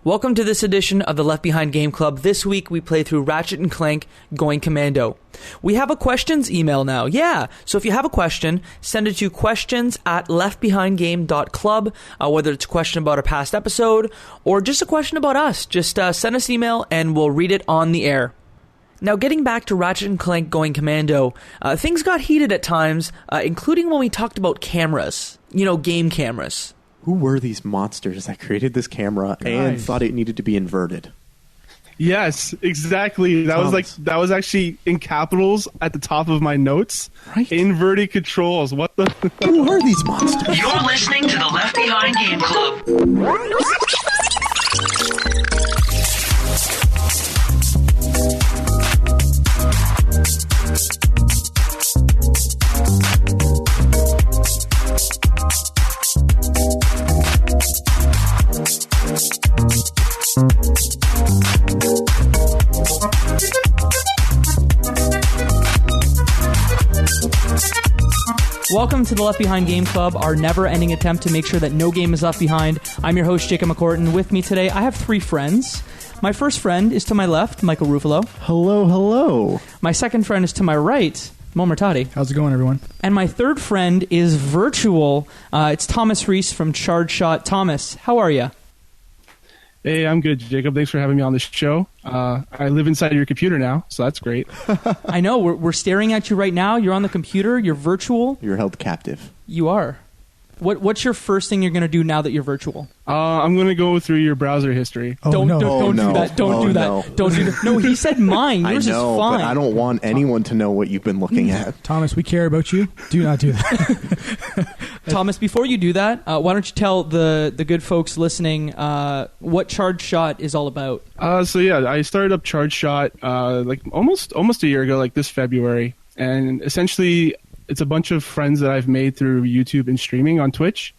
Welcome to this edition of the Left Behind Game Club. This week we play through Ratchet & Clank Going Commando. We have a questions email now. Yeah, so if you have a question, send it to questions@leftbehindgame.club, whether it's a question about a past episode or just a question about us. Just send us an email and we'll read it on the air. Now, getting back to Ratchet & Clank Going Commando, things got heated at times, including when we talked about cameras. You know, game cameras. Who were these monsters that created this camera and thought it needed to be inverted? Yes, exactly. That was actually in capitals at the top of my notes. Right. Inverted controls. What the? Who are these monsters? You're listening to the Left Behind Game Club. Welcome to the Left Behind Game Club, our never-ending attempt to make sure that no game is left behind. I'm your host, Jacob McCourt, and with me today, I have three friends. My first friend is to my left, Michael Ruffolo. Hello, hello. My second friend is to my right, Murtadi. How's it going, everyone? And my third friend is virtual. It's Thomas Riess from Charge Shot. Thomas, how are you? Hey, I'm good, Jacob. Thanks for having me on this show. I live inside of your computer now, so that's great. I know. We're staring at you right now. You're on the computer. You're virtual. You're held captive. You are. What's your first thing you're going to do now that you're virtual? I'm going to go through your browser history. Don't do that. Don't do that. Don't do that. No, he said mine. Yours I know, is fine. but I don't want anyone to know what you've been looking at. Thomas, we care about you. Do not do that. Thomas, before you do that, why don't you tell the good folks listening what Charge Shot is all about? So yeah, I started up Charge Shot like almost a year ago, like this February, and essentially it's a bunch of friends that I've made through YouTube and streaming on Twitch,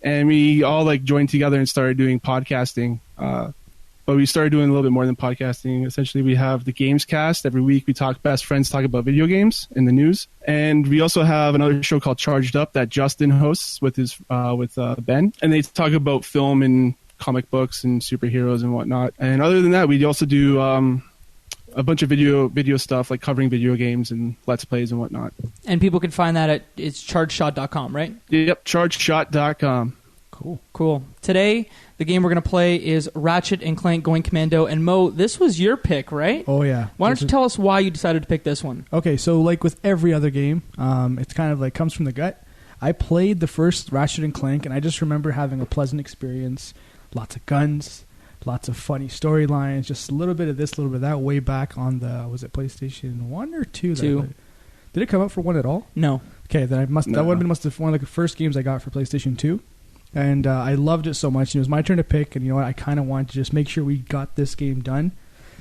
and we all like joined together and started doing podcasting. But we started doing a little bit more than podcasting. Essentially, we have the Games Cast every week. We best friends talk about video games in the news, and we also have another show called Charged Up that Justin hosts with his Ben, and they talk about film and comic books and superheroes and whatnot. And other than that, we also do a bunch of video stuff, like covering video games and Let's Plays and whatnot. And people can find that it's chargeshot.com, right? Yep, chargeshot.com. Cool. Today, the game we're going to play is Ratchet & Clank Going Commando. And Mo, this was your pick, right? Oh, yeah. Why don't you tell us why you decided to pick this one? Okay, so like with every other game, it's kind of like comes from the gut. I played the first Ratchet & Clank, and I just remember having a pleasant experience. Lots of guns, lots of funny storylines, just a little bit of this, a little bit of that, way back on the, was it PlayStation 1 or 2? 2. Did it come out for 1 at all? No. Okay, then that must have been one of the first games I got for PlayStation 2. And I loved it so much. It was my turn to pick, and you know what? I kind of wanted to just make sure we got this game done.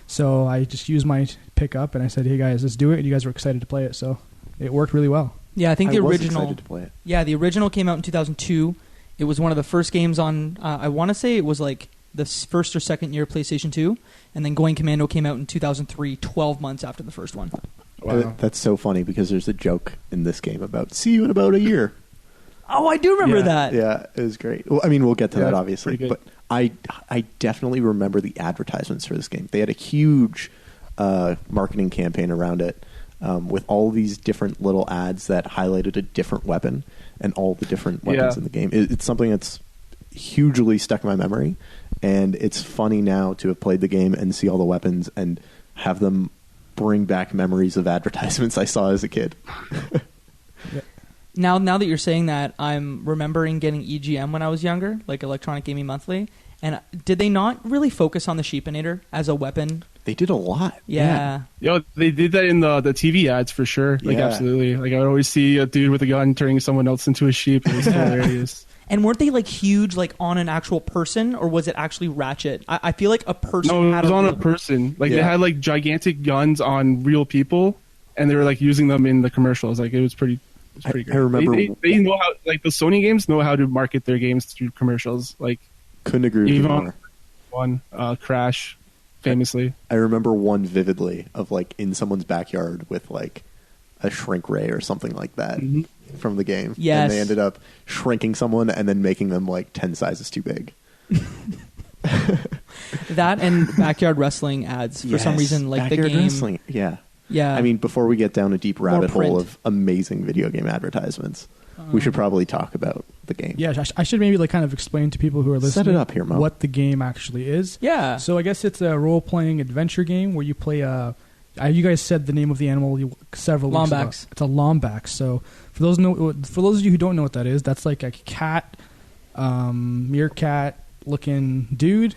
So I just used my pickup, and I said, hey guys, let's do it. And you guys were excited to play it, so it worked really well. Yeah, I think the original. Was excited to play it. Yeah, the original came out in 2002. It was one of the first games on, I want to say it was like the first or second year of PlayStation 2, and then Going Commando came out in 2003, 12 months after the first one. Wow. That's so funny because there's a joke in this game about see you in about a year. Oh, I do remember that. Yeah, it was great. Well, I mean, we'll get to that obviously, but I definitely remember the advertisements for this game. They had a huge marketing campaign around it with all these different little ads that highlighted a different weapon and all the different weapons in the game. It's something that's hugely stuck in my memory, and it's funny now to have played the game and see all the weapons and have them bring back memories of advertisements I saw as a kid. Now that you're saying that, I'm remembering getting EGM when I was younger, like Electronic Gaming Monthly. And did they not really focus on the Sheepinator as a weapon? They did a lot. Yeah. Yo, they did that in the TV ads for sure. Like, absolutely. Like, I would always see a dude with a gun turning someone else into a sheep. It was hilarious. And weren't they like huge, like on an actual person, or was it actually Ratchet? I feel like a person. No, it was on a person. Like they had like gigantic guns on real people, and they were like using them in the commercials. Like it was pretty great. I remember they know how, like the Sony games know how to market their games through commercials. Like couldn't agree with you more. One Crash, famously. I remember one vividly of like in someone's backyard with like a shrink ray or something like that from the game. Yes. And they ended up shrinking someone and then making them like 10 sizes too big. That and backyard wrestling ads for some reason, like backyard the game. Wrestling. Yeah. Yeah. I mean, before we get down a deep rabbit print. hole of amazing video game advertisements, we should probably talk about the game. Yeah, I should maybe like kind of explain to people who are listening Set it up here, Mo. what the game actually is. Yeah. So I guess it's a role-playing adventure game where you play you guys said the name of the animal several weeks ago. Lombax. It's a lombax. So for those of you who don't know what that is, that's like a cat, meerkat-looking dude.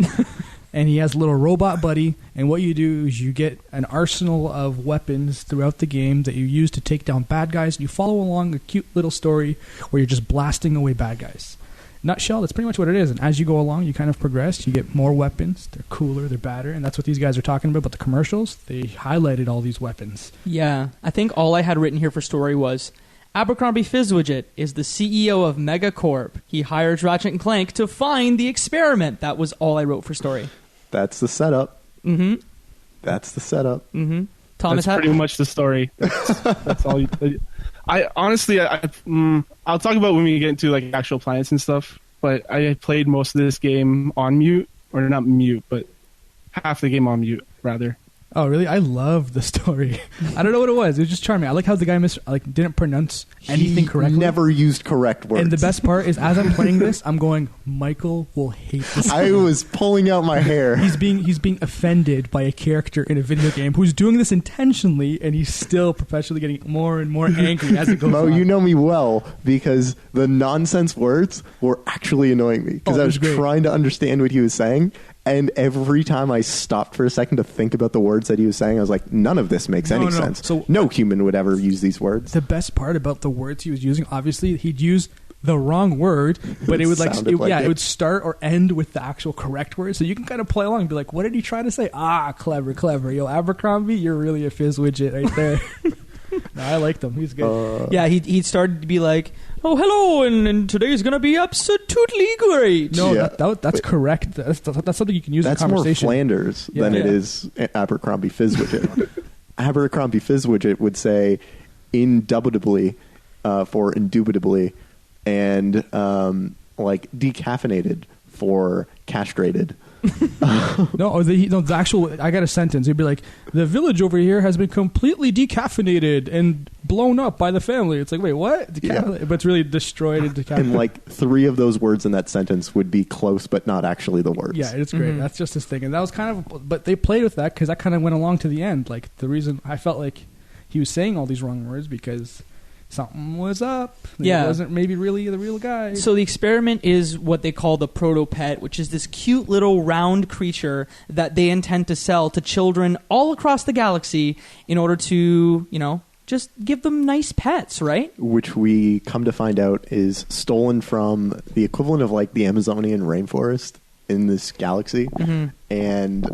And he has a little robot buddy, and what you do is you get an arsenal of weapons throughout the game that you use to take down bad guys, and you follow along a cute little story where you're just blasting away bad guys. Nutshell, that's pretty much what it is, and as you go along, you kind of progress, you get more weapons, they're cooler, they're badder, and that's what these guys are talking about, but the commercials, they highlighted all these weapons. Yeah. I think all I had written here for story was, Abercrombie Fizzwidget is the CEO of McCourt. He hires Ratchet and Clank to find the experiment. That was all I wrote for story. That's the setup. Mm-hmm. That's the setup. Mm-hmm. Thomas, That's pretty much the story. That's all. I honestly, I'll talk about when we get into like actual planets and stuff. But I played most of this game on mute, or not mute, but half the game on mute rather. Oh, really? I love the story. I don't know what it was. It was just charming. I like how the guy didn't pronounce anything correctly. Never used correct words. And the best part is, as I'm playing this, I'm going, Michael will hate this I game. was pulling out my hair. He's being offended by a character in a video game who's doing this intentionally, and he's still perpetually getting more and more angry as it goes Mo, on. you know me well because the nonsense words were actually annoying me because Oh, I it was was great. trying to understand what he was saying. And every time I stopped for a second to think about the words that he was saying, I was like, none of this makes any No. sense. So- no human would ever use these words. The best part about the words he was using, obviously, he'd use the wrong word, but it would Sounded like it it. would start or end with the actual correct word. So you can kind of play along and be like, what did he try to say? Ah, clever. Yo, Abercrombie, you're really a fizz widget right there. No, I liked him. He's good. yeah, he started to be like, oh, hello, and today's going to be absolutely great. No, Yeah. that's correct. That's something you can use That's in more conversation. Flanders Yeah. than it Yeah. is Abercrombie Fizzwidget. Abercrombie Fizzwidget would say indubitably for indubitably and like decaffeinated for castrated. The actual. I got a sentence. It'd be like, the village over here has been completely decaffeinated and blown up by the family. It's like, wait, what? But it's really destroyed and decaffeinated. And like 3 of those words in that sentence would be close, but not actually the words. Yeah, it's great. That's just his thing, and that was kind of. But they played with that because that kind of went along to the end. Like the reason I felt like he was saying all these wrong words because something was up. Yeah. It wasn't maybe really the real guy. So the experiment is what they call the proto-pet, which is this cute little round creature that they intend to sell to children all across the galaxy in order to, just give them nice pets, right? Which we come to find out is stolen from the equivalent of like the Amazonian rainforest in this galaxy. And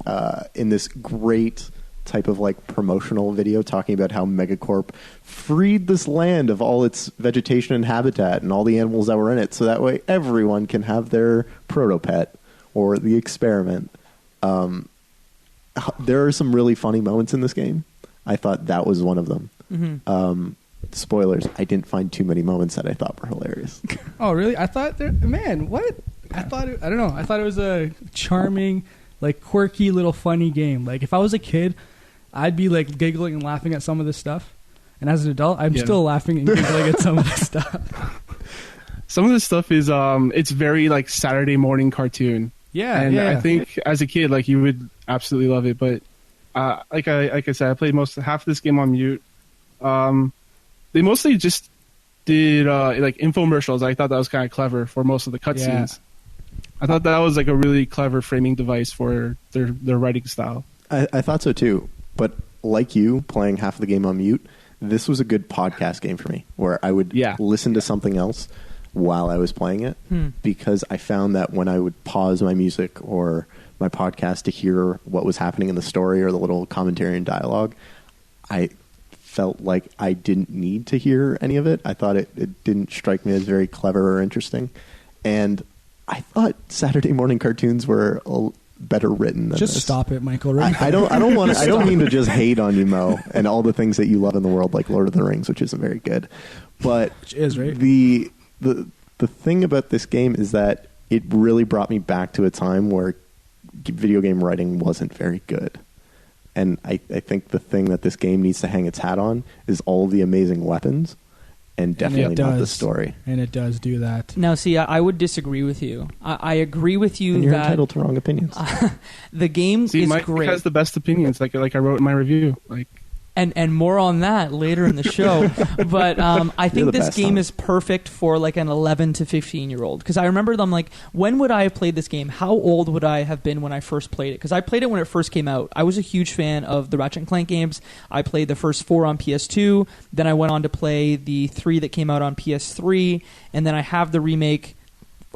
in this great type of like promotional video talking about how Megacorp freed this land of all its vegetation and habitat and all the animals that were in it, so that way everyone can have their proto-pet or the experiment. There are some really funny moments in this game. I thought that was one of them. Spoilers, I didn't find too many moments that I thought were hilarious. Oh, really? I thought man, what? I thought I don't know. I thought it was a charming, like quirky little funny game. Like if I was a kid, I'd be like giggling and laughing at some of this stuff. And as an adult, I'm still laughing and giggling at some of this stuff. Some of this stuff is it's very like Saturday morning cartoon. Yeah, and yeah. I think as a kid, like you would absolutely love it. But like I said, I played half of this game on mute. They mostly just did like infomercials. I thought that was kind of clever for most of the cutscenes. I thought that was like a really clever framing device for their writing style. I thought so too, but like you, playing half of the game on mute, this was a good podcast game for me, where I would listen to something else while I was playing it, because I found that when I would pause my music or my podcast to hear what was happening in the story or the little commentary and dialogue, I felt like I didn't need to hear any of it. I thought it didn't strike me as very clever or interesting, and I thought Saturday morning cartoons were better written than Just this. stop it, Michael. Right? I don't want. I don't mean to just hate on you, Mo, and all the things that you love in the world, like Lord of the Rings, which isn't very good. But Which is, right? The thing about this game is that it really brought me back to a time where video game writing wasn't very good. And I think the thing that this game needs to hang its hat on is all the amazing weapons, and definitely not the story. And it does do that. Now, see, I would disagree with you. I agree with you And you're that entitled to wrong opinions. the game is Mike great. has the best opinions, like I wrote in my review. Like, And more on that later in the show. But I think this game is perfect for like an 11 to 15-year-old. Because I remember them like, when would I have played this game? How old would I have been when I first played it? Because I played it when it first came out. I was a huge fan of the Ratchet Clank games. I played the first 4 on PS2. Then I went on to play the 3 that came out on PS3. And then I have the remake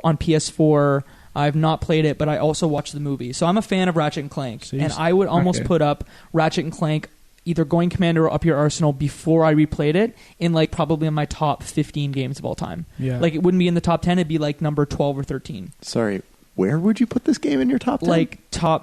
on PS4. I've not played it, but I also watched the movie. So I'm a fan of Ratchet Clank. So and I would almost put up Ratchet Clank, either Going Commando or Up Your Arsenal, before I replayed it, in like probably in my top 15 games of all time. Yeah. Like it wouldn't be in the top 10, it'd be like number 12 or 13. Sorry, where would you put this game in your top 10? Like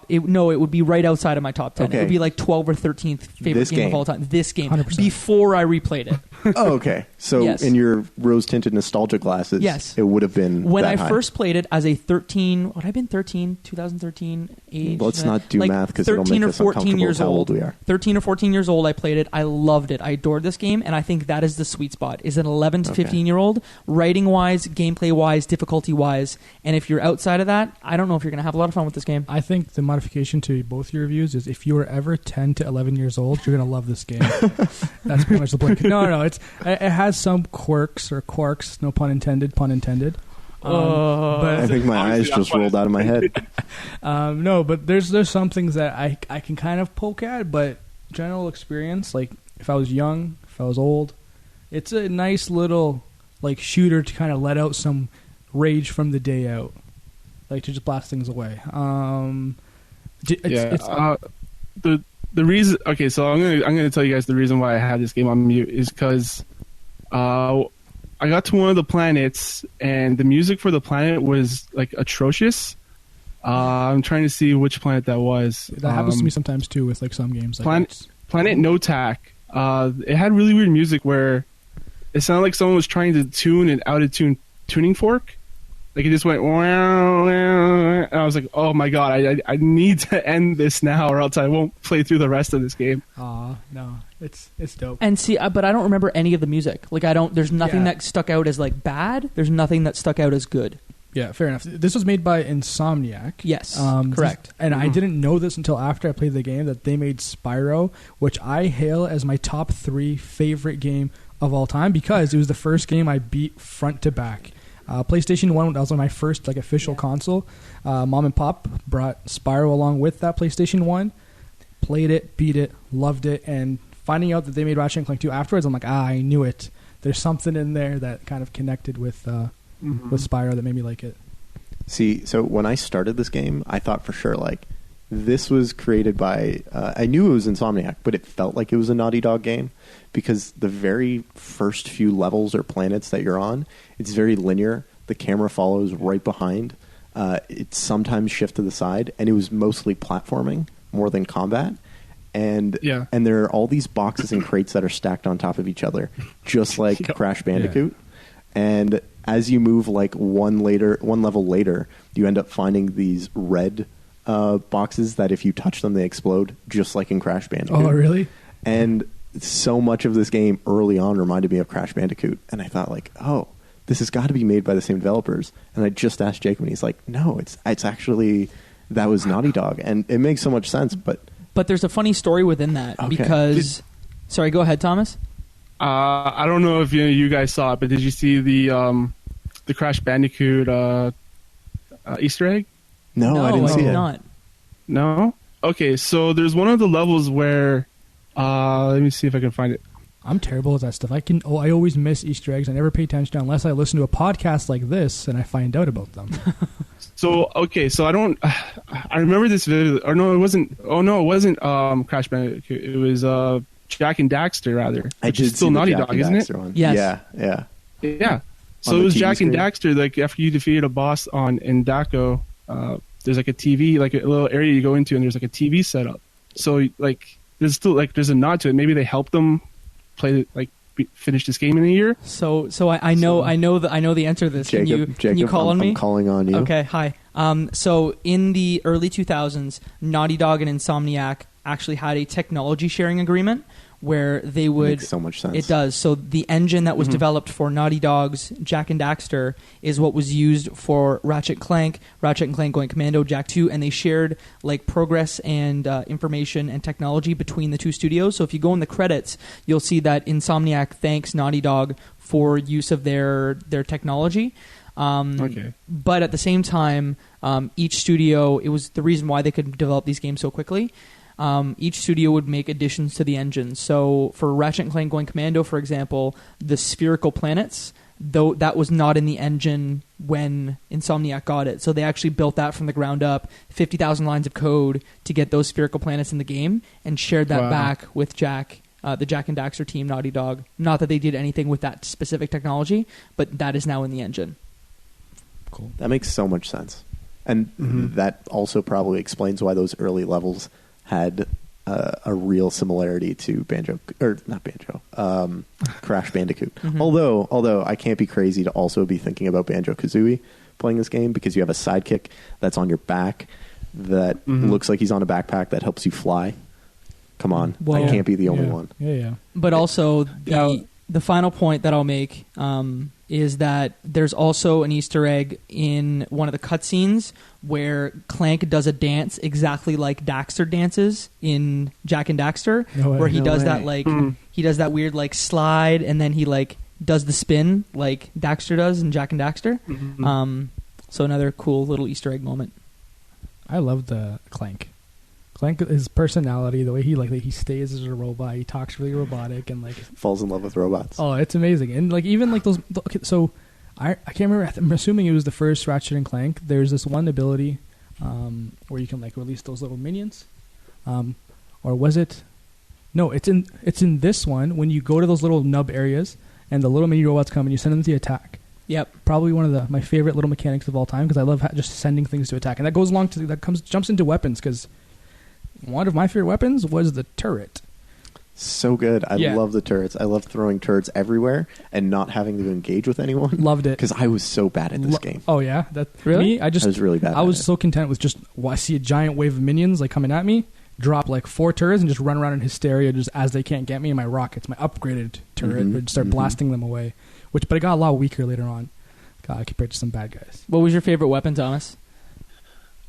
it would be right outside of my top 10. Okay. It would be like 12 or 13th favorite game of all time. This game. 100%. Before I replayed it. Oh, okay. So Yes. in your rose-tinted nostalgia glasses, Yes. it would have been When that I high. first played it as a 13, what have I been 13, 2013 age? Let's not do like math because it'll 13 make or us 14 uncomfortable years with how old. old we are. 13 or 14 years old, I played it. I loved it. I adored this game, and I think that is the sweet spot. Is an 11 to Okay. 15-year-old, writing-wise, gameplay-wise, difficulty-wise, and if you're outside of that, I don't know if you're going to have a lot of fun with this game. I think the modification to both your reviews is if you were ever 10 to 11 years old, you're going to love this game. That's pretty much the point. No, it has some quirks or quarks, no pun intended, pun intended. But I think my eyes just rolled out of my head. no, but there's some things that I can kind of poke at, but general experience, like if I was young, if I was old, it's a nice little like shooter to kind of let out some rage from the day out, like to just blast things away. The reason. Okay, so I'm gonna tell you guys the reason why I had this game on mute is because I got to one of the planets and the music for the planet was like atrocious. I'm trying to see which planet that was. That happens to me sometimes too with like some games. Like Planet Notak. It had really weird music where it sounded like someone was trying to tune an out of tune tuning fork. Like it just went wow, wow, and I was like, oh my god, I need to end this now or else I won't play through the rest of this game. No, it's dope. And see, but I don't remember any of the music. Like there's nothing that stuck out as like bad. There's nothing that stuck out as good. Yeah, fair enough. This was made by Insomniac. Yes, correct. And I didn't know this until after I played the game that they made Spyro, which I hail as my top 3 favorite game of all time because it was the first game I beat front to back. PlayStation 1, that was my first like official console. Mom and Pop brought Spyro along with that PlayStation 1. Played it, beat it, loved it, and finding out that they made Ratchet Clank 2 afterwards, I'm like, I knew it. There's something in there that kind of connected with Spyro that made me like it. See, so when I started this game, I thought for sure, like, this was created by... I knew it was Insomniac, but it felt like it was a Naughty Dog game because the very first few levels or planets that you're on, it's very linear. The camera follows right behind. It sometimes shifts to the side, and it was mostly platforming more than combat. And there are all these boxes and crates that are stacked on top of each other, just like Crash Bandicoot. Yeah. And as you move like one level later, you end up finding these red boxes that if you touch them, they explode, just like in Crash Bandicoot. Oh, really? And so much of this game early on reminded me of Crash Bandicoot. And I thought like, oh, this has got to be made by the same developers. And I just asked Jacob, and he's like, no, it's actually, that was Naughty Dog. And it makes so much sense, but there's a funny story within that because... Sorry, go ahead, Thomas. I don't know if you guys saw it, but did you see the Crash Bandicoot Easter egg? No, I didn't see it. Not. No? Okay, so there's one of the levels where... let me see if I can find it. I'm terrible at that stuff. I always miss Easter eggs. I never pay attention unless I listen to a podcast like this and I find out about them. So I remember this video. Or no, it wasn't. Oh no, it wasn't Crash Bandicoot. It was Jack and Daxter rather. I did still Naughty Dog, isn't it? One. Yes. Yeah. So it was Jack and Daxter. Like after you defeated a boss in Daco, there's like a TV, like a little area you go into, and there's like a TV set up. So like there's still like there's a nod to it. Maybe they helped them play like finish this game in a year. So I know the answer to this. Jacob, can you call on me? I'm calling on you. Okay, hi. So in the early 2000s, Naughty Dog and Insomniac actually had a technology sharing agreement where they would... Makes so much sense. It does. So the engine that was developed for Naughty Dog's Jak and Daxter is what was used for Ratchet Clank Going Commando, Jak 2, and they shared like progress and information and technology between the two studios. So if you go in the credits, you'll see that Insomniac thanks Naughty Dog for use of their technology. Okay. But at the same time, each studio, it was the reason why they could develop these games so quickly. Each studio would make additions to the engine. So for Ratchet & Clank Going Commando, for example, the spherical planets, though that was not in the engine when Insomniac got it. So they actually built that from the ground up, 50,000 lines of code to get those spherical planets in the game, and shared that back with Jak, the Jak and Daxter team, Naughty Dog. Not that they did anything with that specific technology, but that is now in the engine. Cool. That makes so much sense. And that also probably explains why those early levels had a real similarity to Crash Bandicoot. Although I can't be crazy to also be thinking about Banjo-Kazooie playing this game, because you have a sidekick that's on your back that looks like he's on a backpack that helps you fly. Come on, I can't be the only one. Yeah. But also, the final point that I'll make is that there's also an Easter egg in one of the cutscenes where Clank does a dance exactly like Daxter dances in Jak and Daxter, where he does that he does that weird like slide, and then he like does the spin like Daxter does in Jak and Daxter. So another cool little Easter egg moment. I love the Clank. His personality, the way he stays as a robot, he talks really robotic and like falls in love with robots. Oh, it's amazing. And like even like those. Okay, so I can't remember. I'm assuming it was the first Ratchet and Clank. There's this one ability where you can like release those little minions, or was it? No, it's in this one when you go to those little nub areas and the little mini robots come and you send them to attack. Yep, probably one of my favorite little mechanics of all time, because I love just sending things to attack, and that goes along to jumps into weapons, because one of my favorite weapons was the turret. So good. I love the turrets. I love throwing turrets everywhere and not having to engage with anyone. Loved it. Because I was so bad at this game. Oh, yeah? Really? I was really bad. I was so content with just, I see a giant wave of minions like coming at me, drop like 4 turrets and just run around in hysteria just as they can't get me. And my rockets, my upgraded turret, would start blasting them away. But it got a lot weaker later on compared to some bad guys. What was your favorite weapon, Thomas?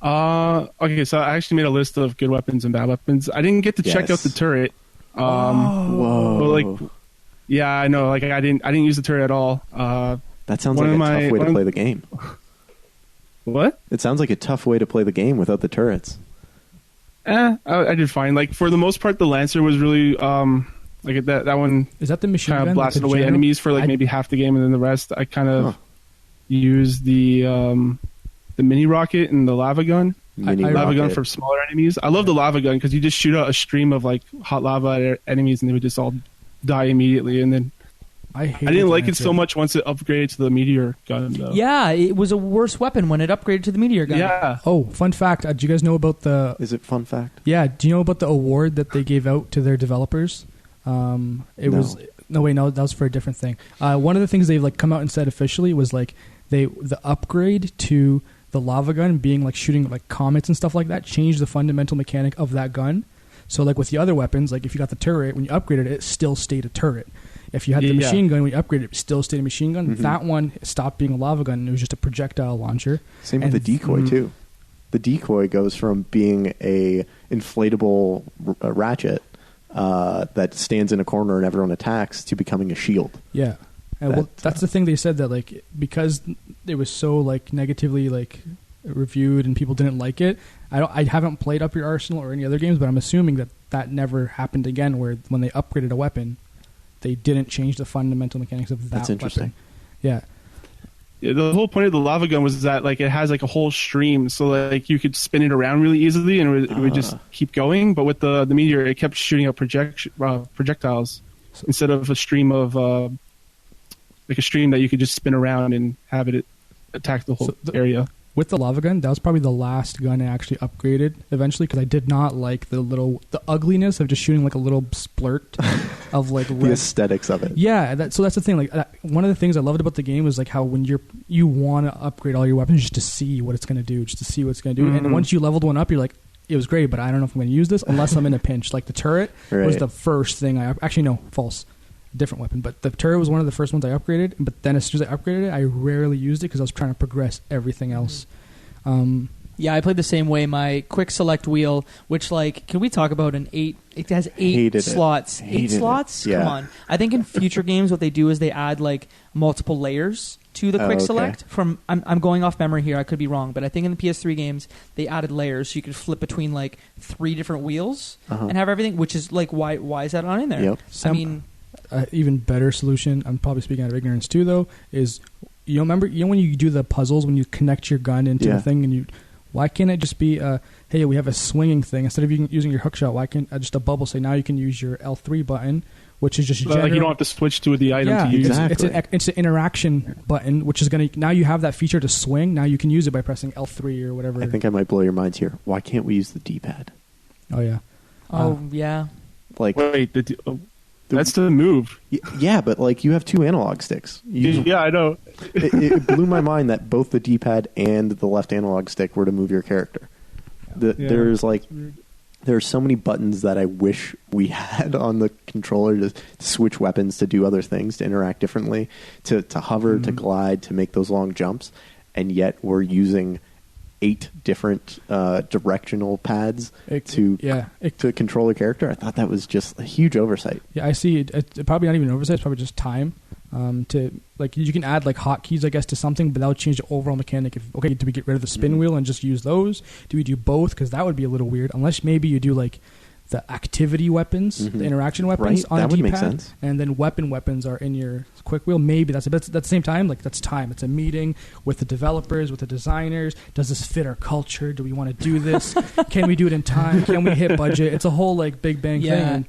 Okay, so I actually made a list of good weapons and bad weapons. I didn't get to check out the turret. Whoa! But yeah, I know. Like I didn't use the turret at all. That sounds like a tough way to play the game. What? It sounds like a tough way to play the game without the turrets. I did fine. Like for the most part, the Lancer was really like that one. Is that the machine gun? Kind of blasted away enemies for like maybe half the game, and then the rest I kind of used the mini rocket and the lava gun. Lava gun for smaller enemies. I love the lava gun because you just shoot out a stream of like hot lava at enemies and they would just all die immediately. And then I didn't like it so much once it upgraded to the meteor gun, though. Yeah, it was a worse weapon when it upgraded to the meteor gun. Yeah. Oh, fun fact. Do you guys know about the... Is it fun fact? Yeah. Do you know about the award that they gave out to their developers? That was for a different thing. One of the things they've like come out and said officially was like the upgrade to the lava gun being like shooting like comets and stuff like that changed the fundamental mechanic of that gun. So like with the other weapons, like if you got the turret, when you upgraded it, it still stayed a turret. If you had the machine gun, when you upgraded it, still stayed a machine gun. That one stopped being a lava gun and it was just a projectile launcher. Same with the decoy too. The decoy goes from being a inflatable ratchet that stands in a corner and everyone attacks to becoming a shield. Yeah. That's the thing they said, that like because it was so like negatively like reviewed and people didn't like it. I haven't played Up Your Arsenal or any other games, but I'm assuming that never happened again. Where when they upgraded a weapon, they didn't change the fundamental mechanics of that. That's interesting. Weapon. Yeah, the whole point of the lava gun was that like it has like a whole stream, so like you could spin it around really easily and it would just keep going. But with the meteor, it kept shooting out projectiles instead of a stream of. Like a stream that you could just spin around and have it attack the whole area. with the lava gun, that was probably the last gun I actually upgraded eventually because I did not like the ugliness of just shooting like a little splurt of like red. The aesthetics of it. Yeah, so that's the thing. Like one of the things I loved about the game was like how when you want to upgrade all your weapons just to see what it's going to do, just to see what it's going to do. And once you leveled one up, you're like, it was great, but I don't know if I'm going to use this unless I'm in a pinch. Like the turret was the first thing actually no, false. Different weapon, but the turret was one of the first ones I upgraded. But then as soon as I upgraded it, I rarely used it because I was trying to progress everything else. Yeah, I played the same way. My quick select wheel, which like, can we talk about an 8? It has 8 slots. 8 slots? Yeah. Come on. I think in future games, what they do is they add like multiple layers to the quick select. I'm going off memory here. I could be wrong, but I think in the PS3 games they added layers so you could flip between like 3 different wheels and have everything. Which is like, why is that not in there? Yep. I mean. Even better solution, I'm probably speaking out of ignorance too, though, is remember when you do the puzzles when you connect your gun into the thing and why can't it just be hey, we have a swinging thing instead of using your hook shot? Why can't just a bubble say now you can use your L3 button, which is just like you don't have to switch to the item to use. Exactly. It's an interaction button, which is going to now you have that feature to swing. Now you can use it by pressing L3 or whatever. I think I might blow your minds here. Why can't we use the D-pad? Oh yeah. Yeah. Like wait, that's the move. Yeah, but like you have 2 analog sticks. Yeah, I know. It blew my mind that both the D-pad and the left analog stick were to move your character. There's so many buttons that I wish we had on the controller to switch weapons, to do other things, to interact differently, to hover, to glide, to make those long jumps, and yet we're using 8 different directional pads to control a character. I thought that was just a huge oversight. Yeah, I see. It probably not even an oversight. It's probably just time. To like you can add like hotkeys, I guess, to something, but that would change the overall mechanic. Do we get rid of the spin wheel and just use those? Do we do both? Because that would be a little weird. Unless maybe you do like the activity weapons, the interaction weapons on that the would D-pad, make sense. And then weapons are in your quick wheel. Maybe that's it. But at the same time, like that's time. It's a meeting with the developers, with the designers. Does this fit our culture? Do we want to do this? Can we do it in time? Can we hit budget? It's a whole like Big Bang thing.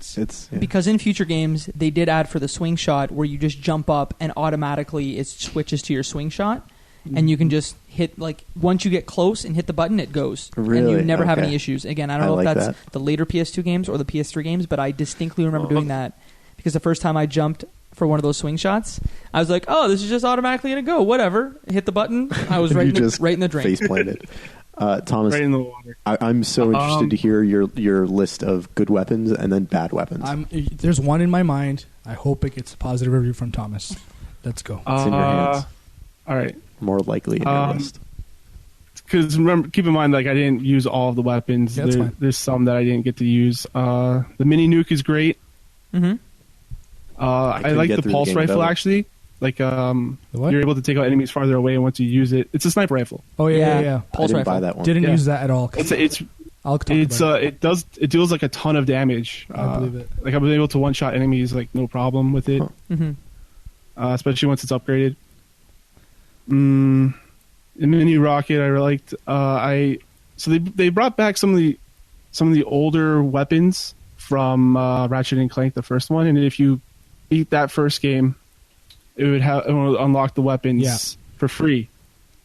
Because in future games they did add for the swing shot where you just jump up and automatically it switches to your swing shot. And you can just hit, like, once you get close and hit the button, it goes. Really? And you never have any issues. Again, I don't know if that's the later PS2 games or the PS3 games, but I distinctly remember doing that. Because the first time I jumped for one of those swing shots, I was like, oh, this is just automatically going to go. Whatever. Hit the button. I was right in the drain. Face planted. Thomas, right in the water. I'm so interested to hear your list of good weapons and then bad weapons. There's one in my mind. I hope it gets a positive review from Thomas. Let's go. It's in your hands. All right. More likely in your list. Because keep in mind, like I didn't use all of the weapons. Yeah, there's some that I didn't get to use. The mini nuke is great. Mm-hmm. I like the pulse rifle actually. Like you're able to take out enemies farther away, and once you use it, it's a sniper rifle. Oh yeah. Pulse I didn't rifle. buy that one. Didn't use that at all. It deals like a ton of damage. I believe it. Like I was able to one shot enemies like no problem with it. Huh. Mm-hmm. Especially once it's upgraded. The mini rocket I liked. So they brought back some of the older weapons from Ratchet and Clank, the first one, and if you beat that first game, it would unlock the weapons for free.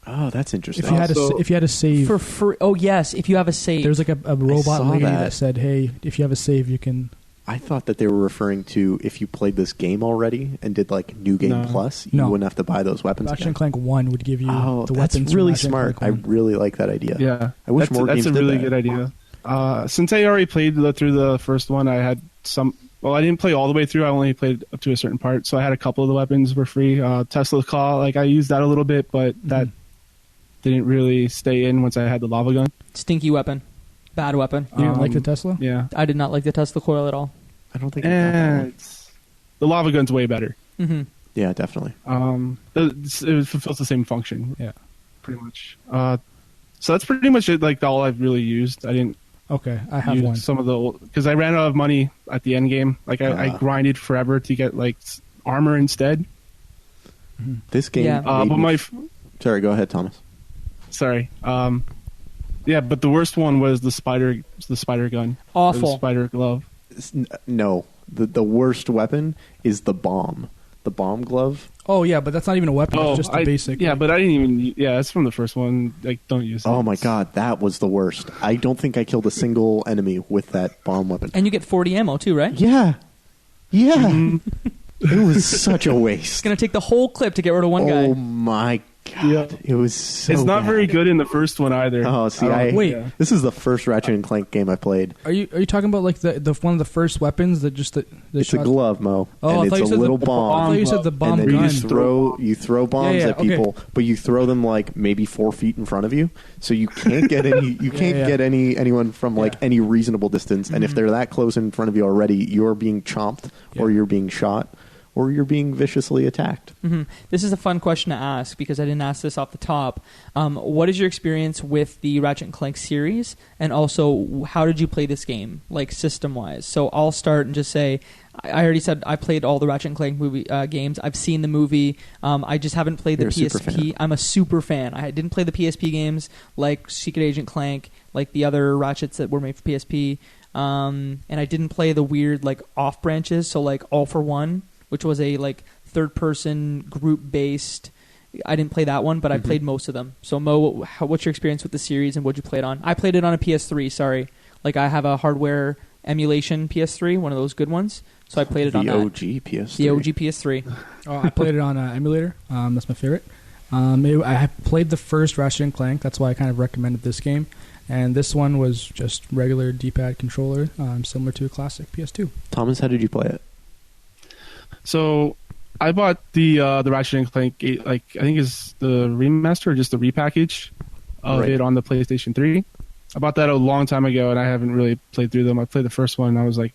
Oh, that's interesting. If you had a save for free. Oh yes, if you have a save. There's like a robot lady that said, "Hey, if you have a save, you can." I thought that they were referring to if you played this game already and did like New Game Plus, you wouldn't have to buy those weapons. Ratchet and Clank 1 would give you the weapons. That's really smart. I really like that idea. Yeah, I wish more games did that. That's a really good idea. Since I already played through the first one, I had some. Well, I didn't play all the way through. I only played up to a certain part, so I had a couple of the weapons for free. Tesla's Claw, like I used that a little bit, but that didn't really stay in once I had the lava gun. Stinky weapon, bad weapon. You didn't like the Tesla? Yeah, I did not like the Tesla coil at all. I don't think the lava gun's way better. Mm-hmm. Yeah, definitely. It fulfills the same function. Yeah, pretty much. So that's pretty much it. Like all I've really used. I didn't. Okay, I have one. Some of the because I ran out of money at the end game. Like I grinded forever to get like armor instead. This game. Yeah. But sorry, go ahead, Thomas. Sorry. Yeah, but the worst one was the spider gun. Awful. The spider glove. No, the worst weapon is the bomb. the bomb glove. Oh yeah, but that's not even a weapon. It's just a basic. Yeah, but I didn't even. Yeah, that's from the first one. Like, don't use it. Oh my god, that was the worst. I don't think I killed a single enemy with that bomb weapon. And you get 40 ammo too, right? Yeah. Mm-hmm. It was such a waste. It's going to take the whole clip to get rid of one guy. Oh my god. Yep. It was so It's not bad. very good in the first one either. Oh, see, Wait. this is the first Ratchet and Clank game I played. Are you talking about like the one of the first weapons that just the It's shot? a glove, Mo, Oh, I and thought it's you a said little I bomb. thought you said the bomb and then gun. you throw bombs Yeah, at people, but you throw them like maybe 4 feet in front of you, so you can't get any. You can't yeah. get anyone from like Yeah. any reasonable distance. And if they're that close in front of you already, you're being chomped, or Yeah. you're being shot, or you're being viciously attacked. This is a fun question to ask because I didn't ask this off the top. What is your experience with the Ratchet and Clank series, and also how did you play this game, like system-wise? So I'll start and just say, I already said I played all the Ratchet and Clank movie games. I've seen the movie. I just haven't played the You're a super PSP. fan. I'm a super fan. I didn't play the PSP games like Secret Agent Clank, like the other Ratchets that were made for PSP, and I didn't play the weird like off branches. So like All for One, which was a like third-person group-based. I didn't play that one, but I played most of them. So Mo, what's your experience with the series and what'd you play it on? I played it on a PS3. Sorry, like I have a hardware emulation PS3, one of those good ones. So I played it on The that. OG PS3. The OG PS3. Oh, I played it on emulator. That's my favorite. I have played the first Ratchet and Clank. That's why I kind of recommended this game. And this one was just regular D-pad controller, similar to a classic PS2. Thomas, how did you play it? So I bought the Ratchet and Clank, like I think is the remaster or just the repackage of Right. it on the PlayStation 3. I bought that a long time ago, and I haven't really played through them. I played the first one, and I was like,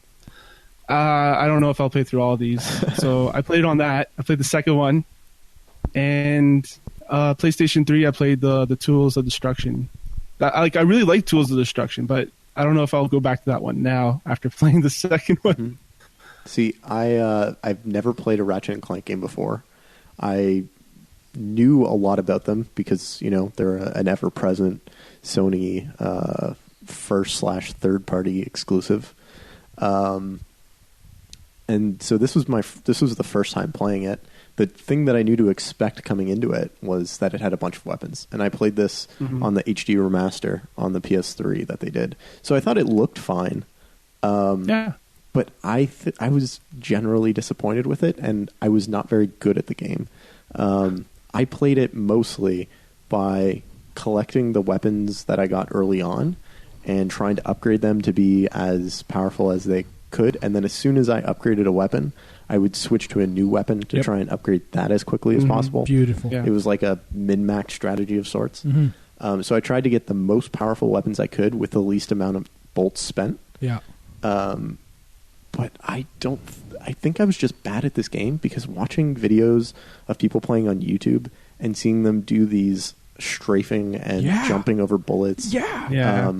I don't know if I'll play through all of these. So I played on that. I played the second one, and PlayStation 3. I played the Tools of Destruction. I really like Tools of Destruction, but I don't know if I'll go back to that one now after playing the second one. See, I've never played a Ratchet and Clank game before. I knew a lot about them because, you know, they're an ever-present Sony first/third-party exclusive. And so this was the first time playing it. The thing that I knew to expect coming into it was that it had a bunch of weapons. And I played this on the HD remaster on the PS3 that they did. So I thought it looked fine. Yeah. But I was generally disappointed with it, and I was not very good at the game. I played it mostly by collecting the weapons that I got early on and trying to upgrade them to be as powerful as they could. And then as soon as I upgraded a weapon, I would switch to a new weapon to try and upgrade that as quickly as possible. Beautiful. Yeah. It was like a min-max strategy of sorts. So I tried to get the most powerful weapons I could with the least amount of bolts spent. Yeah. But I think I was just bad at this game because watching videos of people playing on YouTube and seeing them do these strafing and jumping over bullets. Yeah.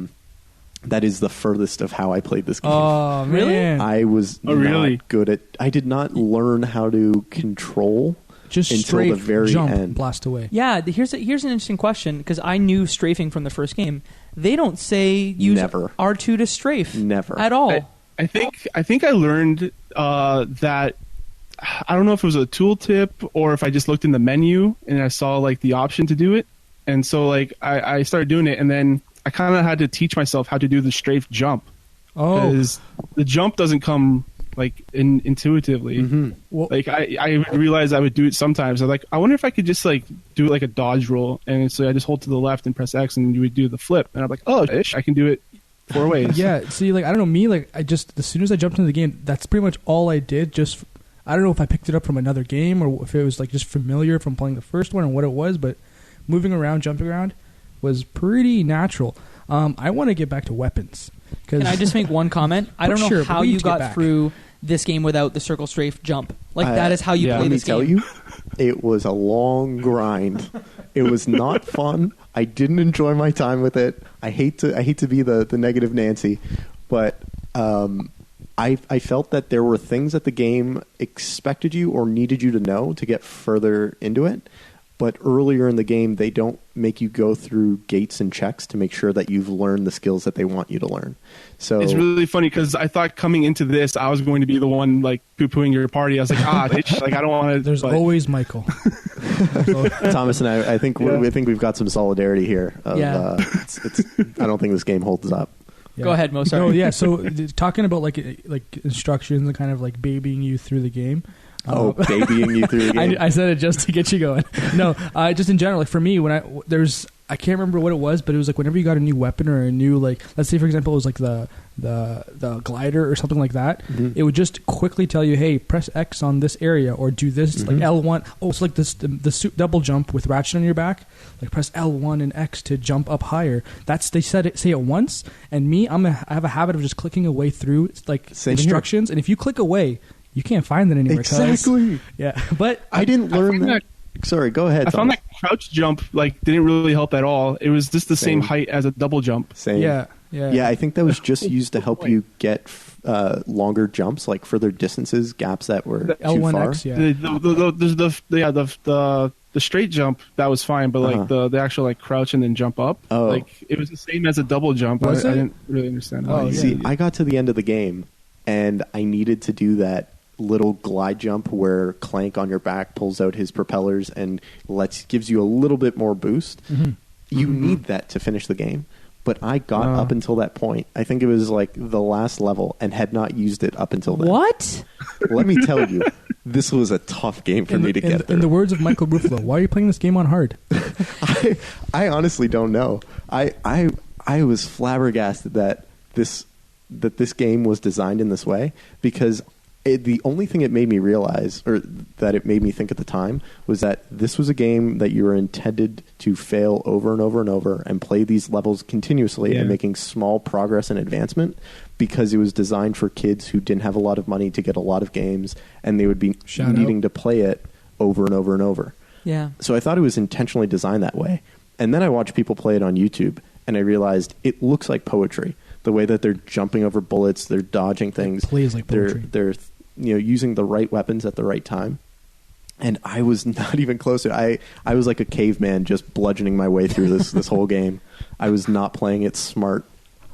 That is the furthest of how I played this game. Oh, Really? man. I was really? not good at... I did not learn how to control Just until strafe, the very jump, end. blast away. Yeah, here's an interesting question because I knew strafing from the first game. They don't say use Never. R2 to strafe. Never. At all. I think I learned that I don't know if it was a tooltip or if I just looked in the menu and I saw like the option to do it, and so like I started doing it, and then I kind of had to teach myself how to do the strafe jump because the jump doesn't come like intuitively. Well, Like I realized I would do it sometimes. I wonder if I could just like do it like a dodge roll, and so I just hold to the left and press X, and you would do the flip, and I'm like, oh, I can do it 4 ways. yeah, see, like, I don't know, me, like, I just, as soon as I jumped into the game, that's pretty much all I did. Just, I don't know if I picked it up from another game or if it was, like, just familiar from playing the first one or what it was, but moving around, jumping around was pretty natural. I want to get back to weapons. Can I just make one comment? I don't know Sure, how we need you to get got back. through this game without the circle strafe jump. Like, that is how you yeah. play Let me this tell game. you, it was a long grind. It was not fun. I didn't enjoy my time with it. I hate to be the negative Nancy, but I felt that there were things that the game expected you or needed you to know to get further into it. but earlier in the game, they don't make you go through gates and checks to make sure that you've learned the skills that they want you to learn. So it's really funny because I thought coming into this, I was going to be the one like poo-pooing your party. I was like, like I don't want to. There's always Michael. Thomas and I think we think we've got some solidarity here. I don't think this game holds up. Yeah. Go ahead, Mo. Sorry. No, yeah. So talking about like instructions and kind of like babying you through the game. Babying you through the game. I said it just to get you going. No, just in general. Like for me, when I can't remember what it was, but it was like whenever you got a new weapon or a new, like, let's say for example, it was like the glider or something like that. Mm-hmm. It would just quickly tell you, hey, press X on this area or do this, like L1. Oh, it's like this the double jump with Ratchet on your back. Like press L1 and X to jump up higher. They say it once, and me, I have a habit of just clicking away through like instructions, and if you click away, you can't find that anywhere. Exactly. Yeah, but I didn't learn that. Sorry, go ahead. I found that crouch jump like didn't really help at all. It was just the same height as a double jump. Same. Yeah. I think that was just used to help you get longer jumps, like further distances, gaps that were too far. L1X, yeah. The straight jump that was fine, but like the actual like crouch and then jump up, like it was the same as a double jump. I didn't really understand. See, I got to the end of the game, and I needed to do that little glide jump where Clank on your back pulls out his propellers and gives you a little bit more boost. Mm-hmm. You need that to finish the game. But I got up until that point. I think it was like the last level and had not used it up until then. What? Let me tell you, this was a tough game for me to get through. In the words of Michael Ruffolo, why are you playing this game on hard? I honestly don't know. I was flabbergasted that this game was designed in this way, because the only thing it made me realize, or that it made me think at the time, was that this was a game that you were intended to fail over and over and over and play these levels continuously and making small progress and advancement, because it was designed for kids who didn't have a lot of money to get a lot of games, and they would be needing to play it over and over and over. Yeah. So I thought it was intentionally designed that way. And then I watched people play it on YouTube, and I realized it looks like poetry. The way that they're jumping over bullets, they're dodging things. It plays like poetry. They're using the right weapons at the right time. And I was not even closer. I was like a caveman just bludgeoning my way through this whole game. I was not playing it smart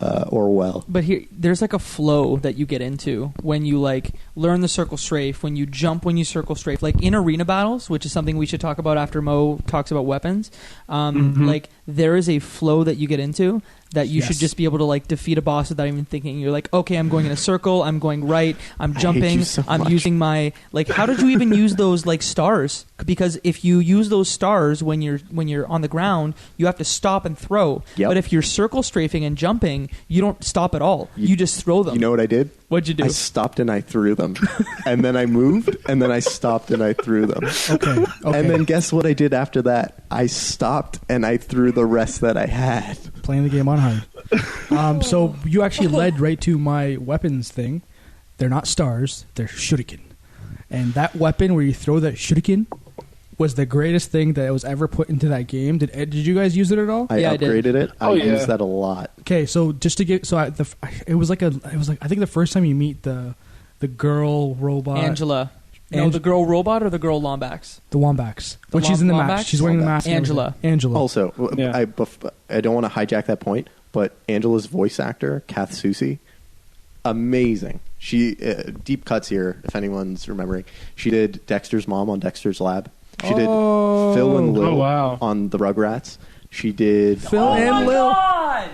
or well. But there's like a flow that you get into when you like learn the circle strafe, when you jump, when you circle strafe. Like in arena battles, which is something we should talk about after Mo talks about weapons. Like there is a flow that you get into that you should just be able to like defeat a boss without even thinking. You're like, okay, I'm going in a circle, I'm going right, I'm jumping, I'm using my like. How did you even use those like stars? Because if you use those stars when you're on the ground, you have to stop and throw. Yep. But if you're circle strafing and jumping, you don't stop at all. You just throw them. You know what I did? What'd you do? I stopped and I threw them. And then I moved, and then I stopped and I threw them. Okay. And then guess what I did after that? I stopped and I threw the rest that I had. Playing the game on hard. So you actually led right to my weapons thing. They're not stars, they're shuriken. And that weapon where you throw that shuriken was the greatest thing that was ever put into that game. Did you guys use it at all? I upgraded it. I used that a lot. Okay, so just to get it was like I think the first time you meet the girl robot Angela. No, the girl robot or the girl Lombax? The Wombax. When she's in the mask. She's wearing the mask. Angela. Also, I don't want to hijack that point, but Angela's voice actor, Kath Soucie, amazing. She deep cuts here, if anyone's remembering. She did Dexter's mom on Dexter's Lab. She did Phil and Lil on the Rugrats. She did Phil and Lil. God!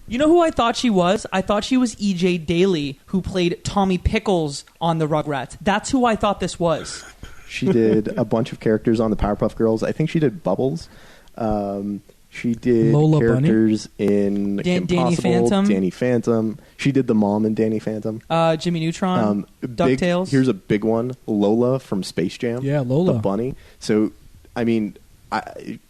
You know who I thought she was? I thought she was E.J. Daly, who played Tommy Pickles on the Rugrats. That's who I thought this was. She did a bunch of characters on the Powerpuff Girls. I think she did Bubbles. She did Lola characters in Danny Phantom. Danny Phantom. She did the mom in Danny Phantom. Jimmy Neutron. DuckTales. Here's a big one. Lola from Space Jam. Yeah, Lola. The bunny. So, I mean,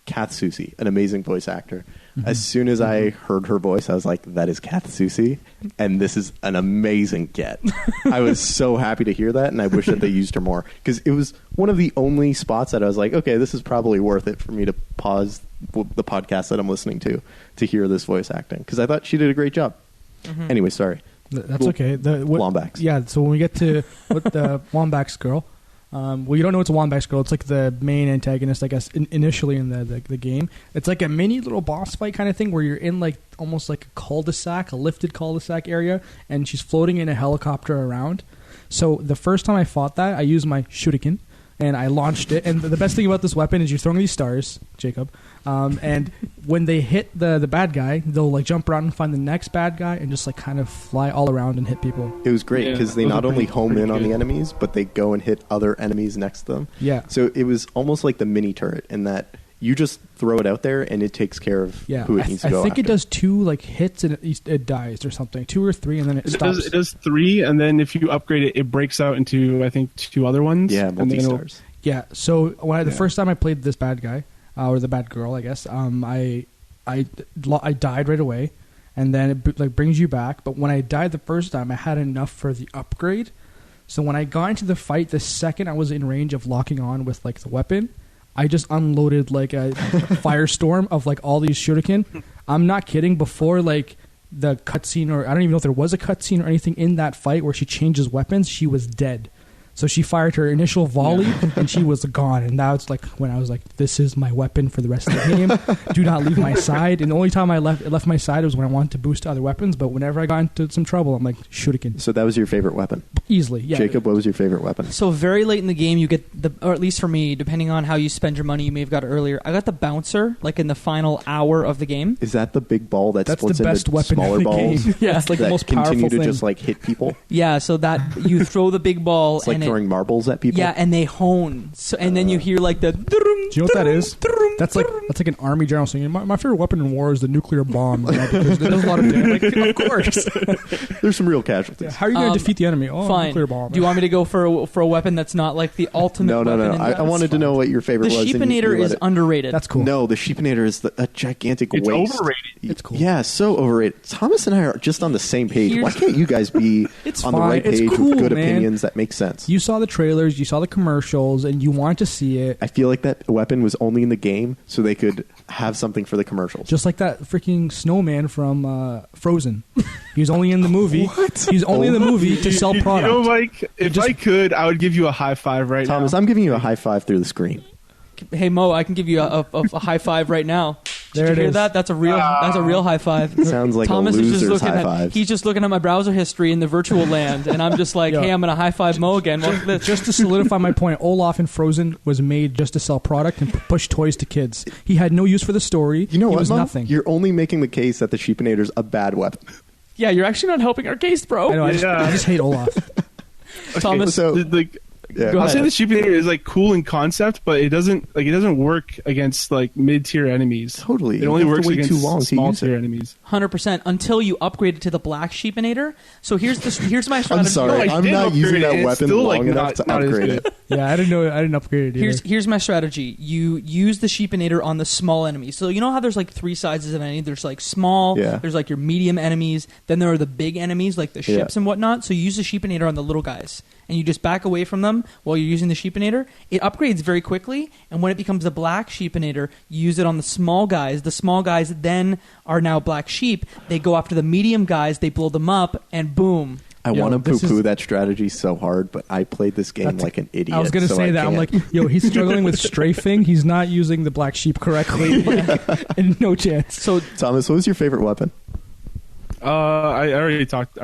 Kath Soucie, an amazing voice actor. Mm-hmm. As soon as I heard her voice, I was like, that is Kath Soucie, and this is an amazing get. I was so happy to hear that, and I wish that they used her more, because it was one of the only spots that I was like, okay, this is probably worth it for me to pause the podcast that I'm listening to hear this voice acting, because I thought she did a great job. Mm-hmm. Anyway, sorry. That's okay. Lombax. Yeah, so when we get to the Wombax girl, Well, you don't know it's a Wombax Girl. It's like the main antagonist, I guess, initially in the game. It's like a mini little boss fight kind of thing where you're in like almost like a cul-de-sac, a lifted cul-de-sac area, and she's floating in a helicopter around. So the first time I fought that, I used my shuriken, and I launched it. And the best thing about this weapon is you're throwing these stars, Jacob, and when they hit the bad guy, they'll like jump around and find the next bad guy and just like kind of fly all around and hit people. It was great because they not only home in on the enemies, but they go and hit other enemies next to them. Yeah. So it was almost like the mini turret in that you just throw it out there and it takes care of who it needs to go I think after. it does 2 like hits and it dies or something. 2 or 3 and then it stops. It does 3, and then if you upgrade it, it breaks out into, I think, 2 other ones. Yeah, multi-stars. Yeah, so when the first time I played this bad guy, or the bad girl, I guess, I died right away, and then it like brings you back. But when I died the first time, I had enough for the upgrade. So when I got into the fight, the second I was in range of locking on with like the weapon, I just unloaded like a firestorm of like all these shuriken. I'm not kidding. Before like the cutscene, or I don't even know if there was a cutscene or anything in that fight where she changes weapons, she was dead. So she fired her initial volley, and she was gone. And that's like when I was like, "This is my weapon for the rest of the game. Do not leave my side." And the only time I left my side was when I wanted to boost other weapons. But whenever I got into some trouble, I'm like, shuriken. So that was your favorite weapon? Easily, yeah. Jacob, what was your favorite weapon? So very late in the game, you get or at least for me, depending on how you spend your money, you may have got it earlier. I got the bouncer, like in the final hour of the game. Is that the big ball that That's splits the best into weapon smaller in the balls? game. Yeah, it's like that the most powerful continue to thing. just like hit people? Yeah, so that you throw the big ball. It's like and throwing marbles at people? Yeah, and they hone. So, and then you hear like the... Do you know what that is? That's like an army general saying, my favorite weapon in war is the nuclear bomb. You know, because it does a lot of damage. Like, of course. There's some real casualties. Yeah, how are you going to defeat the enemy? Oh, Fine. nuclear bomb. Do you want me to go for a weapon that's not like the ultimate No. weapon? in I wanted to know what your favorite the was. and Sheepinator you is let it- underrated. That's cool. No, the Sheepinator is a gigantic It's waste. overrated. It's cool. Yeah, so overrated. Thomas and I are just on the same page. Why can't you guys be It's on the fine. right It's page cool, with good man. opinions that make sense? You saw the trailers, you saw the commercials, and you wanted to see it. I feel like that weapon was only in the game so they could have something for the commercials. Just like that freaking snowman from Frozen. He was only in the movie. What? He was only in the movie to sell product. You know, Mike, if I could, I would give you a high five right Thomas, now. I'm giving you a high five through the screen. Hey Mo, I can give you a high five right now. Did There you it hear is. that? That's a real high five. Sounds like Thomas a is just loser's looking high at five. he's just looking at my browser history in the virtual land, and I'm just like, Yo. hey, I'm gonna high five Mo again. What's this? Just to solidify my point, Olaf in Frozen was made just to sell product and push toys to kids. He had no use for the story. You know he what, was Mom? nothing. You're only making the case that the Sheepinator's a bad weapon. Yeah, you're actually not helping our case, bro. I know. I Yeah. just hate Olaf. Thomas, So, Like, yeah, Go I'll ahead. say the Sheepinator is like cool in concept, but it doesn't work against like mid-tier enemies. Totally. It You only have to works wait against too long to small use it. tier enemies. 100% until you upgrade it to the Black Sheepinator. So here's my strategy. I'm sorry. No, I I'm did not using upgrade that it. It's weapon still, long like, enough to not as upgrade good. it. Yeah, I didn't upgrade it either. Here's my strategy. You use the Sheepinator on the small enemies. So you know how there's like 3 sizes of enemy? There's like small, Yeah. there's like your medium enemies, then there are the big enemies like the ships Yeah. and whatnot. So you use the Sheepinator on the little guys. And you just back away from them while you're using the Sheepinator. It upgrades very quickly, and when it becomes a Black Sheepinator, you use it on the small guys. The small guys then are now Black Sheep. They go after the medium guys, they blow them up, and boom. I Yo, want to this poo-poo is- that strategy so hard, but I played this game That's- like an idiot. I was going to so say that. I'm can't. like, yo, he's struggling with strafing. He's not using the black sheep correctly. And no chance. So Thomas, what was your favorite weapon? I already talked.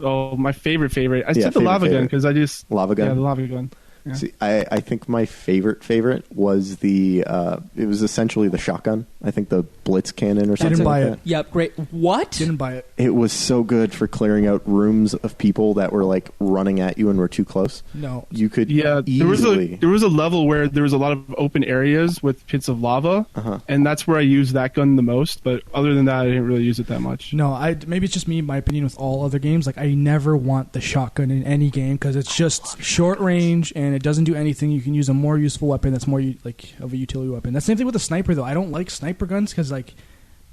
Oh, my favorite. I Yeah, said the favorite, lava gun favorite. because I just Lava gun? Yeah, the lava gun. Yeah. See, I think my favorite was the it was essentially the shotgun. I think the Blitz cannon or something Didn't buy like it. that. yep, great. What? Didn't buy it. It was so good for clearing out rooms of people that were like running at you and were too close. No. You could Yeah, easily. there was a level where there was a lot of open areas with pits of lava, and that's where I used that gun the most. But other than that, I didn't really use it that much. No, maybe it's just me, my opinion with all other games. Like, I never want the shotgun in any game because it's just short range and it doesn't do anything. You can use a more useful weapon that's more like of a utility weapon. That's the same thing with the sniper, though. I don't like sniper guns because like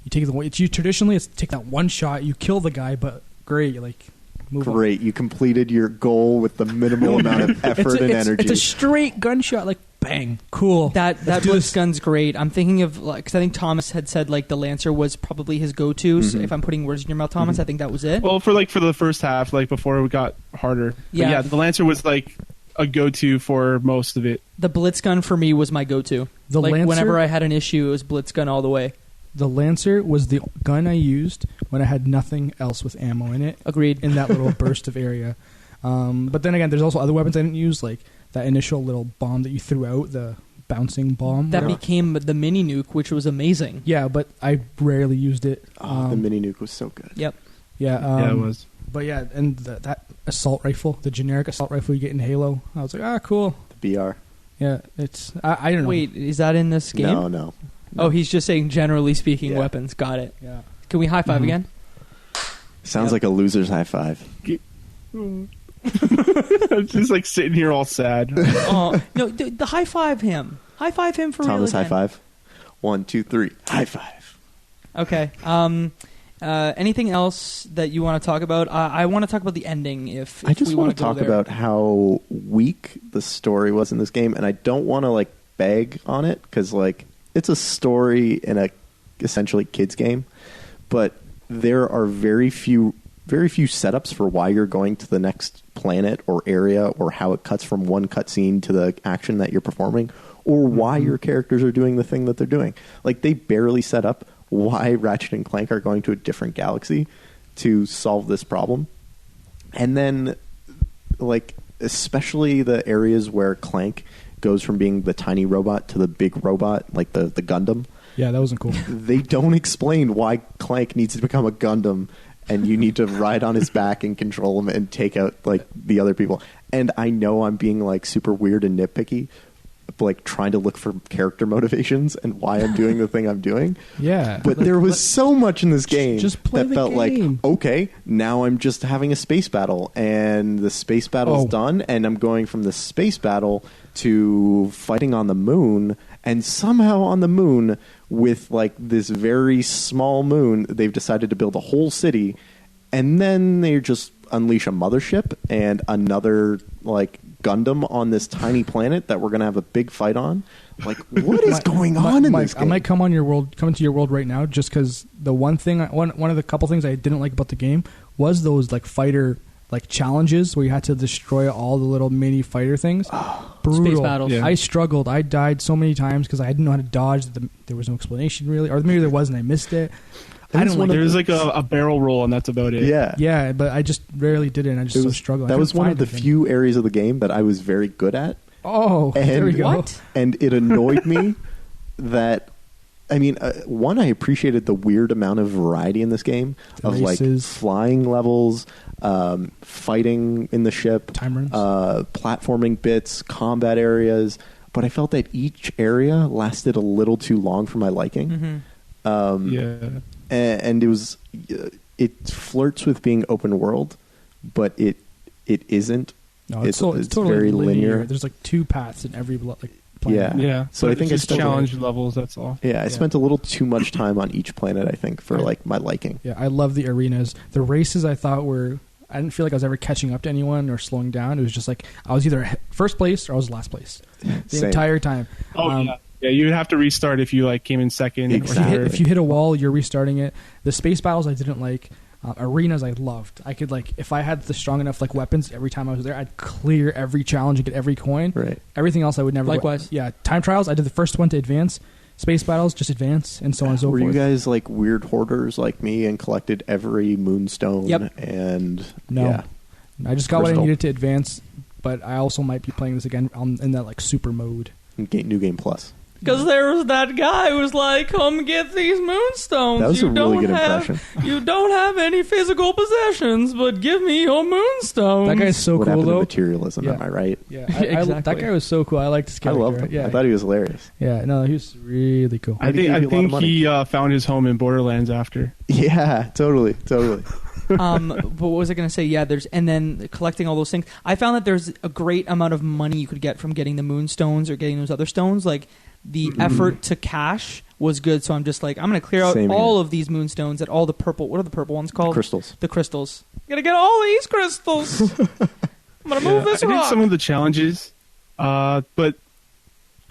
you take traditionally it's take that one shot, you kill the guy, but great, you like move on. Great, you completed your goal with the minimal amount of effort and energy. It's a straight gunshot, like bang, cool. That Let's do Blitz this. gun's great. I'm thinking of like because I think Thomas had said like the Lancer was probably his go-to. So if I'm putting words in your mouth, Thomas, I think that was it. Well, for the first half, like before it got harder. But Yeah. yeah, the Lancer was like a go-to for most of it. The blitz gun for me was my go-to. The like Lancer? whenever I had an issue, it was blitz gun all the way. The Lancer was the gun I used when I had nothing else with ammo in it. Agreed. In that little burst of area. But then again, there's also other weapons I didn't use, like that initial little bomb that you threw out, the bouncing bomb. That whatever. became the mini nuke, which was amazing. Yeah, but I rarely used it. The mini nuke was so good. Yep. Yeah, It was. But yeah, and that assault rifle, the generic assault rifle you get in Halo, I was like, cool. The BR. Yeah, it's I don't know. Wait, is that in this game? No. Oh, he's just saying generally speaking Yeah. weapons. Got it. Yeah. Can we high five again? Sounds like a loser's high five. I'm just like sitting here all sad. Oh no, the high five him. High five him for Thomas, real high again. five. 1, 2, 3. High five. Okay. Anything else that you want to talk about? I want to talk about the ending. If I just we want want to talk there. about how weak the story was in this game, and I don't want to like beg on it because like it's a story in a essentially kids game, but there are very few setups for why you're going to the next planet or area, or how it cuts from one cutscene to the action that you're performing, or why your characters are doing the thing that they're doing. Like they barely set up why Ratchet and Clank are going to a different galaxy to solve this problem. And then, like, especially the areas where Clank goes from being the tiny robot to the big robot, like the Gundam. Yeah, that wasn't cool. They don't explain why Clank needs to become a Gundam and you need to ride on his back and control him and take out, like, the other people. And I know I'm being, like, super weird and nitpicky, like trying to look for character motivations and why I'm doing the thing I'm doing. Yeah. But there was so much in this game just play that the felt game. like, okay, now I'm just having a space battle, and the space battle's done, and I'm going from the space battle to fighting on the moon, and somehow on the moon, with like this very small moon, they've decided to build a whole city, and then they just unleash a mothership and another like Gundam on this tiny planet that we're going to have a big fight on. Like, what is going on in this game? I might come into your world right now, just because the one of the couple things I didn't like about the game was those like fighter like challenges where you had to destroy all the little mini fighter things. Brutal. Space battles. Yeah. I struggled. I died so many times because I didn't know how to dodge. There was no explanation really, or maybe there was and I missed it. I don't like. There's like a barrel roll, and that's about it. Yeah. Yeah, but I just rarely did it, and I just so struggled. That was one of the few areas of the game that I was very good at. Oh, and there we go. What? And it annoyed me that, I mean, one, I appreciated the weird amount of variety in this game of races. like flying levels, fighting in the ship, Time runs. platforming bits, combat areas. But I felt that each area lasted a little too long for my liking. Mm-hmm. Yeah. And it flirts with being open world, but it isn't. No, it's totally very linear. There's like two paths in every planet. Yeah. Yeah. So I think it's I just challenge levels. That's all. Yeah, I spent a little too much time on each planet, I think, for like my liking. Yeah, I love the arenas. The races I thought I didn't feel like I was ever catching up to anyone or slowing down. It was just like I was either first place or I was last place the Same. entire time. Oh yeah. Yeah, you'd have to restart if you like came in second. Exactly. If you hit a wall, you're restarting it. The space battles I didn't like. Arenas I loved. I could like if I had the strong enough like weapons every time I was there, I'd clear every challenge and get every coin. Right. Everything else I would never. Likewise. Yeah. Time trials. I did the first one to advance. Space battles just advance and so on and so Were forth. you guys like weird hoarders like me and collected every moonstone? Yep. And No. yeah. I just got what I Crystal. needed to advance, but I also might be playing this again in that like super mode. New Game Plus. Because there was that guy who was like, "Come get these moonstones. That was you a really don't good have, impression. You don't have any physical possessions, but give me your moonstones." That guy's so what cool happened to though. materialism? Yeah. Am I right? Yeah, Exactly. that guy was so cool. I liked his I character. loved him. Yeah, I thought he was hilarious. yeah, no, he was really cool. I Maybe think gave you a lot of money. he found his home in Borderlands after. Yeah, totally. But what was I going to say? Yeah, and then collecting all those things. I found that there's a great amount of money you could get from getting the moonstones or getting those other stones. Like the effort to cash was good. So I'm just like, I'm going to clear out Same all here. of these moonstones at all the purple. What are the purple ones called? Crystals. The crystals. Gotta get all these crystals. I'm gonna move this I did rock. some of the challenges, but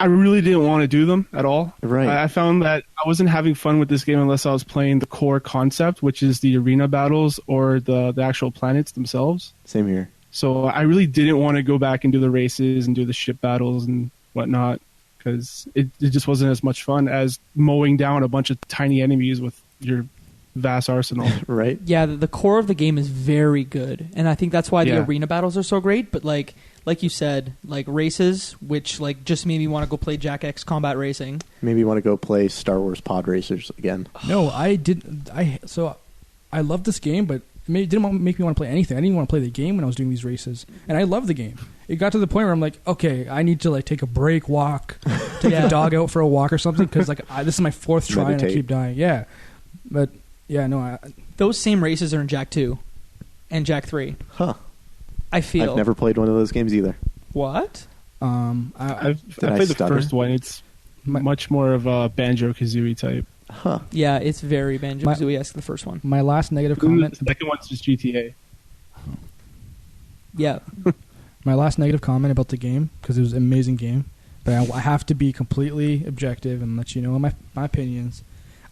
I really didn't want to do them at all. Right. I found that I wasn't having fun with this game unless I was playing the core concept, which is the arena battles or the actual planets themselves. Same here. So I really didn't want to go back and do the races and do the ship battles and whatnot, because it just wasn't as much fun as mowing down a bunch of tiny enemies with your vast arsenal. Right? Yeah, the core of the game is very good, and I think that's why the Yeah. arena battles are so great. But like you said, like races, which like just made me want to go play Jack X Combat Racing. Maybe you want to go play Star Wars Pod Racers again. No, I didn't. I love this game, but it didn't make me want to play anything. I didn't even want to play the game when I was doing these races, and I love the game. It got to the point where I'm like, okay, I need to like take a break, walk, take the dog out for a walk or something, because like this is my fourth try and I keep dying. Yeah, but yeah, no. Those same races are in Jack 2 and Jack 3. Huh. I feel. I've never played one of those games either. What? I Did I played the stutter? first one. It's much more of a Banjo-Kazooie type. Huh. Yeah, it's very Banjo-Kazooie-esque, the first one. My last negative comment. The second one's just GTA. Yeah. My last negative comment about the game, because it was an amazing game, but I have to be completely objective and let you know my opinions.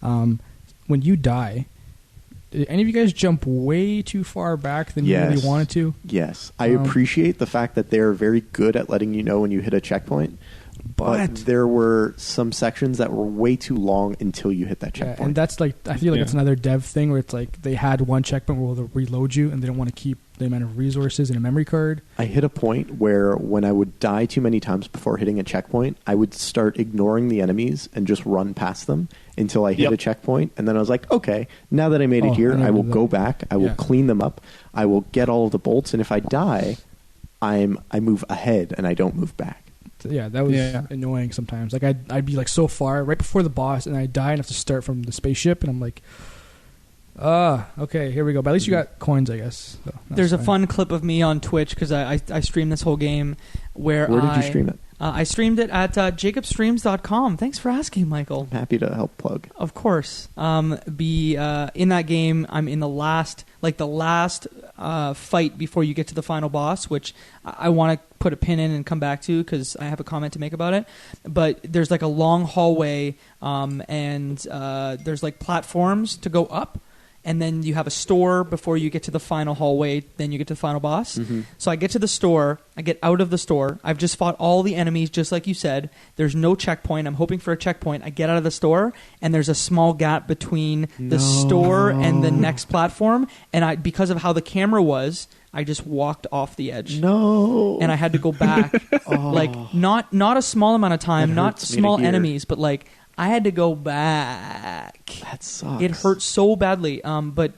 When you die, did any of you guys jump way too far back than you really wanted to? Yes. I appreciate the fact that they're very good at letting you know when you hit a checkpoint, but there were some sections that were way too long until you hit that checkpoint. And that's like, I feel like it's another dev thing where it's like they had one checkpoint where they'll reload you and they don't want to keep the amount of resources in a memory card. I hit a point where when I would die too many times before hitting a checkpoint, I would start ignoring the enemies and just run past them until I hit a checkpoint. And then I was like, okay, now that I made it here, I will go back. I will clean them up. I will get all of the bolts. And if I die, I move ahead and I don't move back. So yeah, that was annoying sometimes. Like I'd be like so far right before the boss and I die and have to start from the spaceship and I'm like, okay, here we go. But at least you got coins, I guess. So There's a fun clip of me on Twitch because I streamed this whole game where Where did you stream it? I streamed it at jacobstreams.com. Thanks for asking, Michael. I'm happy to help plug. Of course. In that game, I'm in the last fight before you get to the final boss, which I want to put a pin in and come back to because I have a comment to make about it. But there's like a long hallway, and there's like platforms to go up. And then you have a store before you get to the final hallway. Then you get to the final boss. Mm-hmm. So I get to the store. I get out of the store. I've just fought all the enemies, just like you said. There's no checkpoint. I'm hoping for a checkpoint. I get out of the store, and there's a small gap between the store and the next platform. And because of how the camera was, I just walked off the edge. No. And I had to go back. Like, not a small amount of time, not small enemies, but like... I had to go back. That sucks. It hurt so badly. But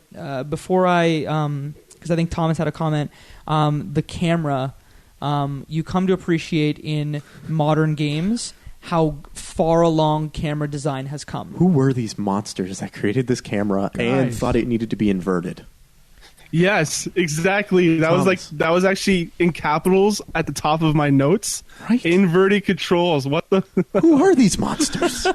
before because I think Thomas had a comment, the camera, you come to appreciate in modern games how far along camera design has come. Who were these monsters that created this camera and thought it needed to be inverted? Yes, exactly. That was actually in capitals at the top of my notes. Right. Inverted controls. What the? Who are these monsters?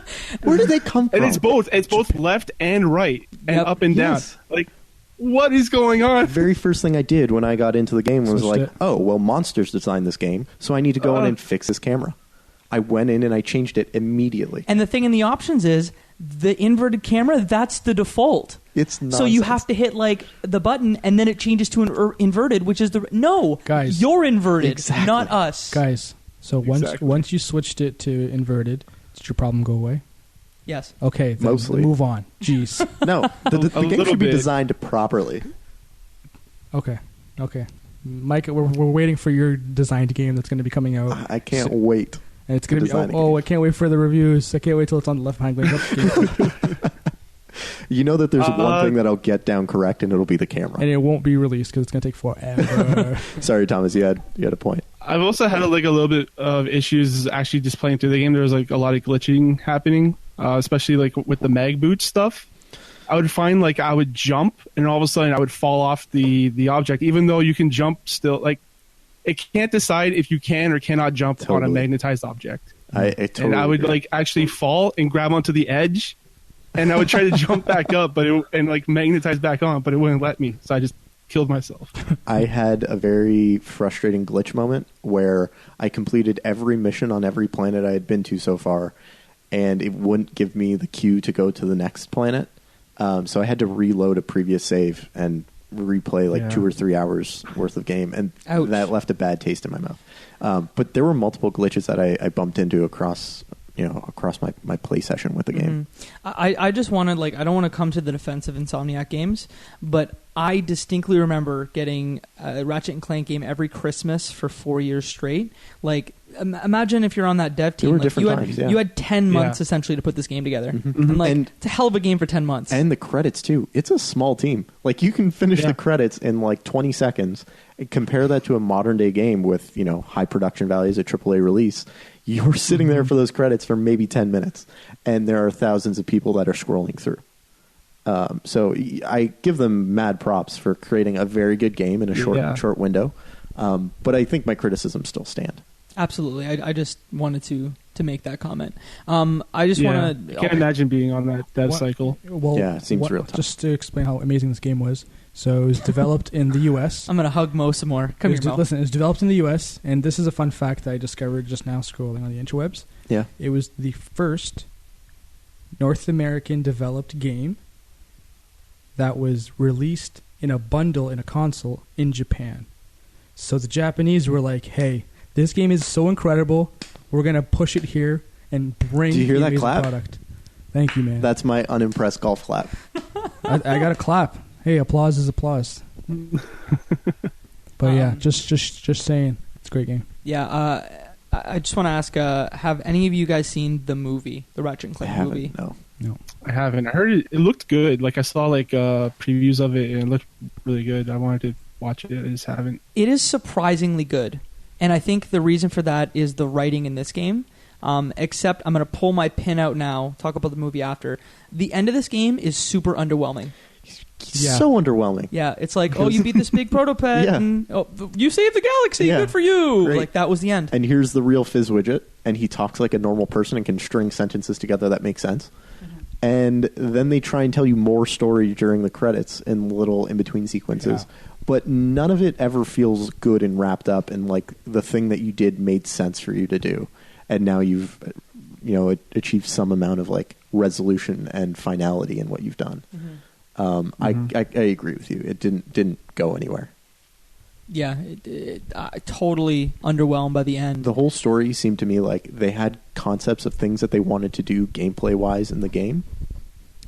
Where did they come from? And it's both left and right and up and down. Yes. Like, what is going on? The very first thing I did when I got into the game was Switched it. oh, well, Monsters designed this game, so I need to go in and fix this camera. I went in and I changed it immediately. And the thing in the options is the inverted camera, that's the default. It's nonsense. So you have to hit like the button and then it changes to an inverted, which is Guys. you're inverted, Exactly. not us. Guys, so once you switched it to inverted, did your problem go away? Yes. Okay, then Mostly. move on. Jeez. No, the game little should be bit. designed properly. Okay. Mike, we're waiting for your designed game that's going to be coming out. I can't wait. And it's going to be, design a I game. can't wait for the reviews. I can't wait till it's on the Left Behind Games. You know that there's one thing that I'll get down correct, and it'll be the camera. And it won't be released because it's going to take forever. Sorry, Thomas, you had a point. I've also had like a little bit of issues actually just playing through the game. There was like a lot of glitching happening, especially like with the mag boot stuff. I would find like I would jump, and all of a sudden I would fall off the object, even though you can jump still. Like it can't decide if you can or cannot jump on a magnetized object. I totally and I would agree. like actually fall and grab onto the edge, and I would try to jump back up, and like magnetize back on, but it wouldn't let me. So I just killed myself. I had a very frustrating glitch moment where I completed every mission on every planet I had been to so far, and it wouldn't give me the cue to go to the next planet. So I had to reload a previous save and replay like Yeah. 2 or 3 hours worth of game, and Ouch. that left a bad taste in my mouth. But there were multiple glitches that I bumped into across my play session with the game. I just wanted, like, I don't want to come to the defense of Insomniac Games, but I distinctly remember getting a Ratchet and Clank game every Christmas for 4 years straight. Like, imagine if you're on that dev team. There were like, different you times, had, you had 10 months Yeah. essentially to put this game together. And, like, And- it's a hell of a game for 10 months. And the credits too. It's a small team. Like you can finish Yeah. the credits in like 20 seconds. And compare that to a modern day game with, high production values, a AAA release. You're sitting there for those credits for maybe 10 minutes, and there are thousands of people that are scrolling through. So I give them mad props for creating a very good game in a short window. But I think my criticisms still stand. Absolutely. I just wanted to make that comment. I just Yeah. want to... I can't imagine being on that dev What- cycle. Well, Yeah, it seems real tough. Just to explain how amazing this game was. So it was developed in the U.S. I'm going to hug Mo some more. Come It was here, Mo. Listen, it was developed in the U.S., and this is a fun fact that I discovered just now scrolling on the interwebs. Yeah. It was the first North American developed game that was released in a bundle in a console in Japan. So the Japanese were like, hey, this game is so incredible, we're going to push it here and bring Do you hear the that amazing clap? product. Thank you, man. That's my unimpressed golf clap. I got a clap. Hey, applause is applause. But yeah, just saying, it's a great game. Yeah, I just want to ask, have any of you guys seen the movie, the Ratchet and I Clank movie? haven't. No. I haven't. I heard it looked good. Like I saw previews of it and it looked really good. I wanted to watch it. I just haven't. It is surprisingly good. And I think the reason for that is the writing in this game. Except I'm going to pull my pin out now, talk about the movie after. The end of this game is super underwhelming. Yeah. So underwhelming. Yeah, it's like, oh, you beat this big protopet, Yeah. and oh, you saved the galaxy, Yeah. good for you. Great. Like, that was the end. And here's the real Fizz widget, and he talks like a normal person and can string sentences together that make sense. And then they try and tell you more story during the credits in little in-between sequences. Yeah. But none of it ever feels good and wrapped up and like the thing that you did made sense for you to do. And now you've achieved some amount of like resolution and finality in what you've done. I agree with you. It didn't go anywhere. Yeah, totally underwhelmed by the end. The whole story seemed to me like they had concepts of things that they wanted to do gameplay-wise in the game,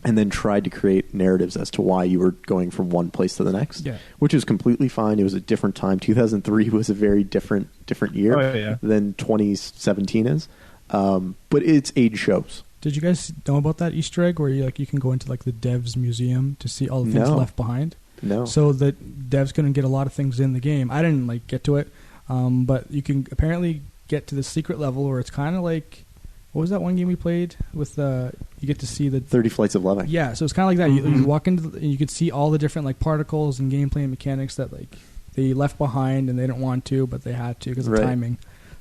and then tried to create narratives as to why you were going from one place to the next, Yeah. which is completely fine. It was a different time. 2003 was a very different year Oh, yeah. than 2017 is. But its age shows. Did you guys know about that Easter egg where you can go into like the devs museum to see all the things No. left behind? No. So the devs couldn't get a lot of things in the game. I didn't get to it, but you can apparently get to the secret level where it's kind of like, what was that one game we played with you get to see the 30 Flights of Loving. yeah. So it's kind of like that. You walk into and you can see all the different like particles and gameplay and mechanics that like they left behind and they didn't want to, but they had to because of Right. timing.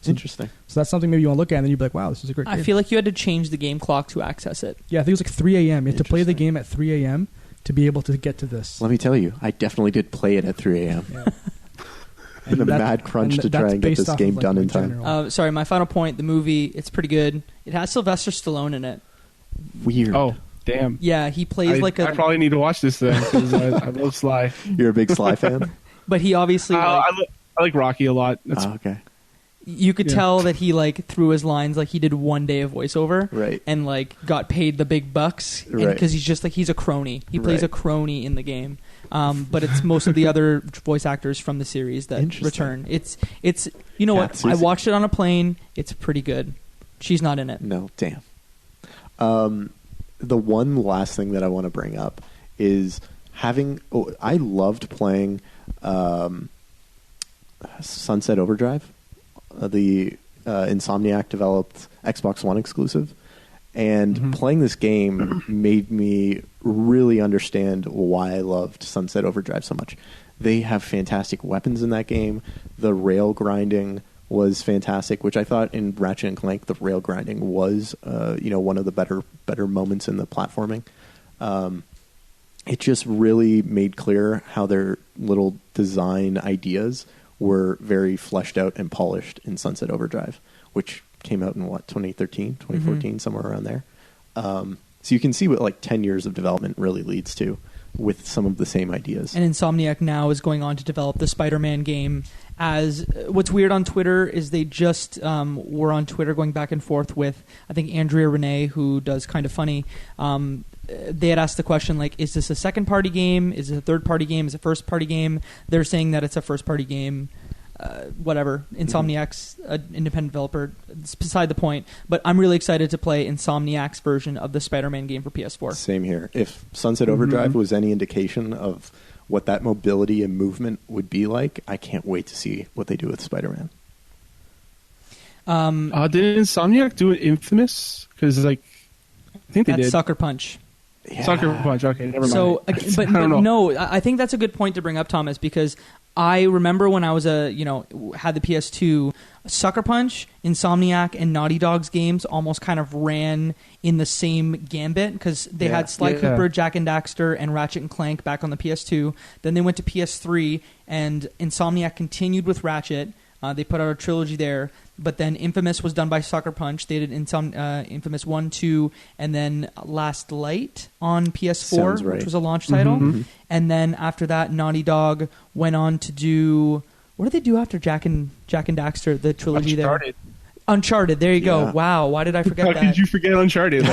Interesting. So that's something maybe you want to look at, and then you'd be like, "Wow, this is a great." I game. feel like you had to change the game clock to access it. Yeah, I think it was like 3 a.m. You had to play the Interesting. game at 3 a.m. to be able to get to this. Let me tell you, I definitely did play it at 3 a.m. Yeah. in a that- mad crunch and to try that's and get based this off game of, like, done my in time. general- Sorry, my final point, the movie, it's pretty good. It has Sylvester Stallone in it. Weird. Oh, damn. Yeah, he plays I probably need to watch this then because I love Sly. You're a big Sly fan? but he obviously, I like Rocky a lot. That's Okay. you could Yeah. tell that he through his lines he did one day of voiceover, Right. and got paid the big bucks, Right. because he's just he's a crony. He plays Right. a crony in the game, but it's most of the other voice actors from the series that Interesting. return. It's you know Cat what? I Susie. watched it on a plane. It's pretty good. She's not in it. No, damn. The one last thing that I want to bring up is I loved playing Sunset Overdrive, the Insomniac developed Xbox One exclusive, and playing this game made me really understand why I loved Sunset Overdrive so much. They have fantastic weapons in that game. The rail grinding was fantastic, which I thought in Ratchet and Clank the rail grinding was one of the better moments in the platforming. It just really made clear how their little design ideas were very fleshed out and polished in Sunset Overdrive, which came out in 2013, 2014, somewhere around there. So you can see what 10 years of development really leads to. with some of the same ideas. And Insomniac now is going on to develop the Spider-Man game. As what's weird on Twitter is they just were on Twitter going back and forth with, I think, Andrea Renee, who does Kind of Funny. They had asked the question, like, is this a second-party game? Is it a third-party game? Is it a first-party game? They're saying that it's a first-party game. Whatever. Insomniac's an independent developer. It's beside the point. But I'm really excited to play Insomniac's version of the Spider-Man game for PS4. Same here. If Sunset Overdrive was any indication of what that mobility and movement would be like, I can't wait to see what they do with Spider-Man. Did Insomniac do an Infamous? Because, like, I think they That's did. Sucker Punch. Yeah. Sucker Punch. Okay, never mind. So, but no, I think that's a good point to bring up, Thomas, because I remember when I was had the PS2, Sucker Punch, Insomniac, and Naughty Dog's games almost kind of ran in the same gambit because they had Sly Cooper, Jak and Daxter, and Ratchet and Clank back on the PS2. Then they went to PS3, and Insomniac continued with Ratchet. They put out a trilogy there. But then Infamous was done by Sucker Punch. They did Infamous 1, 2, and then Last Light on PS4, right. which was a launch title. Mm-hmm. And then after that, Naughty Dog went on to do... What did they do after Jak and Daxter, the trilogy Uncharted. there? Uncharted. There you go. Wow, why did I forget that? How could you forget Uncharted?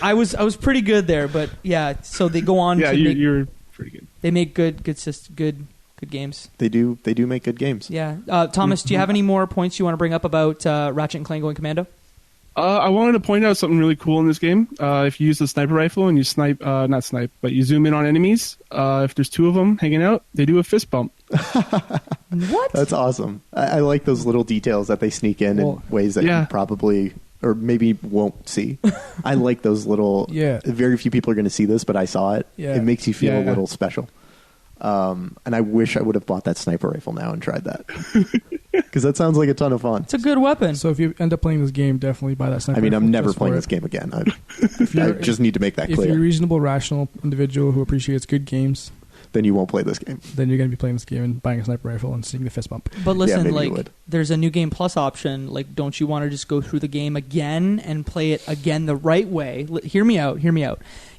I was pretty good there, but yeah. So they go on. Yeah, you're pretty good. They make good games. They do make good games. Yeah. Thomas, do you have any more points you want to bring up about Ratchet and Clank Going Commando? I wanted to point out something really cool in this game. If you use the sniper rifle and you not snipe, but you zoom in on enemies, if there's two of them hanging out, they do a fist bump. What? That's awesome. I like those little details that they sneak in ways that you probably or maybe won't see. I like those little... Very few people are going to see this, but I saw it. Yeah. It makes you feel a little special. And I wish I would have bought that sniper rifle now and tried that. Because that sounds like a ton of fun. It's a good weapon. So if you end up playing this game, definitely buy that sniper rifle. I'm never playing this game again. I just need to make that clear. If you're a reasonable, rational individual who appreciates good games, then you won't play this game. Then you're going to be playing this game and buying a sniper rifle and seeing the fist bump. But listen, there's a new game plus option. Like, don't you want to just go through the game again and play it again the right way? Hear me out.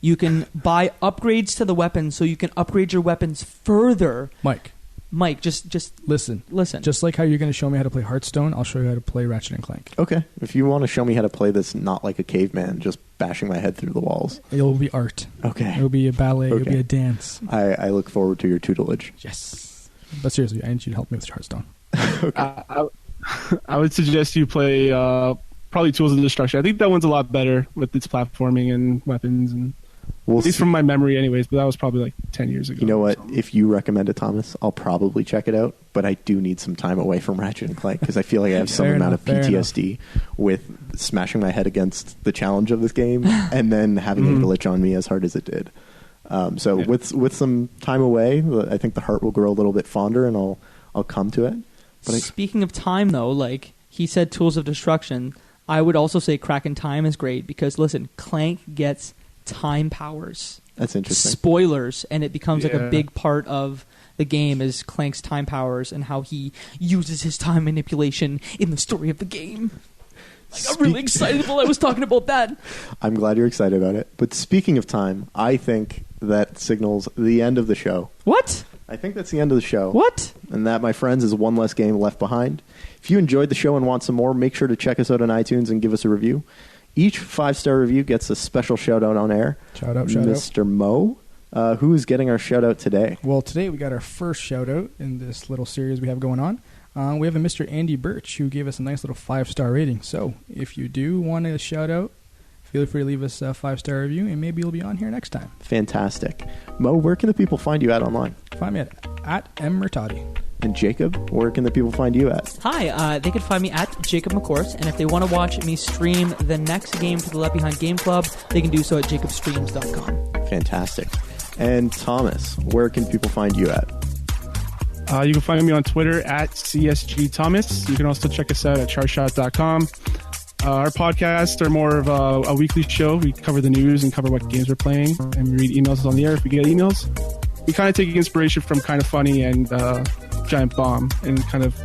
You can buy upgrades to the weapons so you can upgrade your weapons further. Mike, just listen. Just like how you're going to show me how to play Hearthstone, I'll show you how to play Ratchet and Clank. Okay. If you want to show me how to play this not like a caveman, just bashing my head through the walls. It'll be art. Okay. It'll be a ballet. Okay. It'll be a dance. I look forward to your tutelage. Yes. But seriously, I need you to help me with Hearthstone. Okay. I would suggest you play probably Tools of Destruction. I think that one's a lot better with its platforming and weapons and... At least from my memory anyways, but that was probably like 10 years ago. You know what? If you recommend it, Thomas, I'll probably check it out, but I do need some time away from Ratchet and Clank because I feel like I have some amount of PTSD with smashing my head against the challenge of this game and then having it glitch on me as hard as it did. With some time away, I think the heart will grow a little bit fonder and I'll come to it. But speaking of time, though, like he said, Tools of Destruction, I would also say Kraken Time is great because, listen, Clank gets... time powers. That's interesting. Spoilers, and it becomes like a big part of the game is Clank's time powers and how he uses his time manipulation in the story of the game. I'm really excited while I was talking about that. I'm glad you're excited about it. But speaking of time, I think that signals the end of the show. What? I think that's the end of the show. What? And that, my friends, is one less game left behind. If you enjoyed the show and want some more, make sure to check us out on iTunes and give us a review. Each 5-star review gets a special shout-out on air. Shout out. Mr. Mo, who is getting our shout-out today? Well, today we got our first shout-out in this little series we have going on. We have a Mr. Andy Birch who gave us a nice little 5-star rating. So if you do want a shout-out, feel free to leave us a 5-star review, and maybe you'll be on here next time. Fantastic. Mo, where can the people find you at online? Find me at Murtadi. And Jacob, where can the people find you at? Hi, they can find me at Jacob McCourt, and if they want to watch me stream the next game for the Left Behind Game Club, they can do so at jacobstreams.com. Fantastic. And Thomas, where can people find you at? You can find me on Twitter at CSGThomas. You can also check us out at chartshot.com. Our podcasts are more of a weekly show. We cover the news and cover what games we're playing, and we read emails on the air if we get emails. We kind of take inspiration from Kind of Funny and Giant Bomb and kind of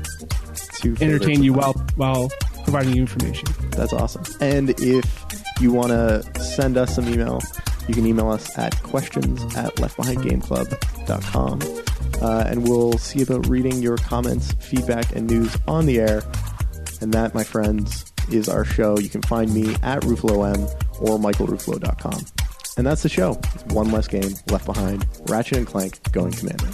entertain you while providing you information. That's awesome. And if you want to send us some email, You can email us at questions@leftbehindgameclub.com. And we'll see about reading your comments, feedback, and news on the air. And that, my friends, is our show. You can find me at RuffoloM or michaelruffolo.com. And that's the show. It's one less game left behind. Ratchet and Clank Going Commando.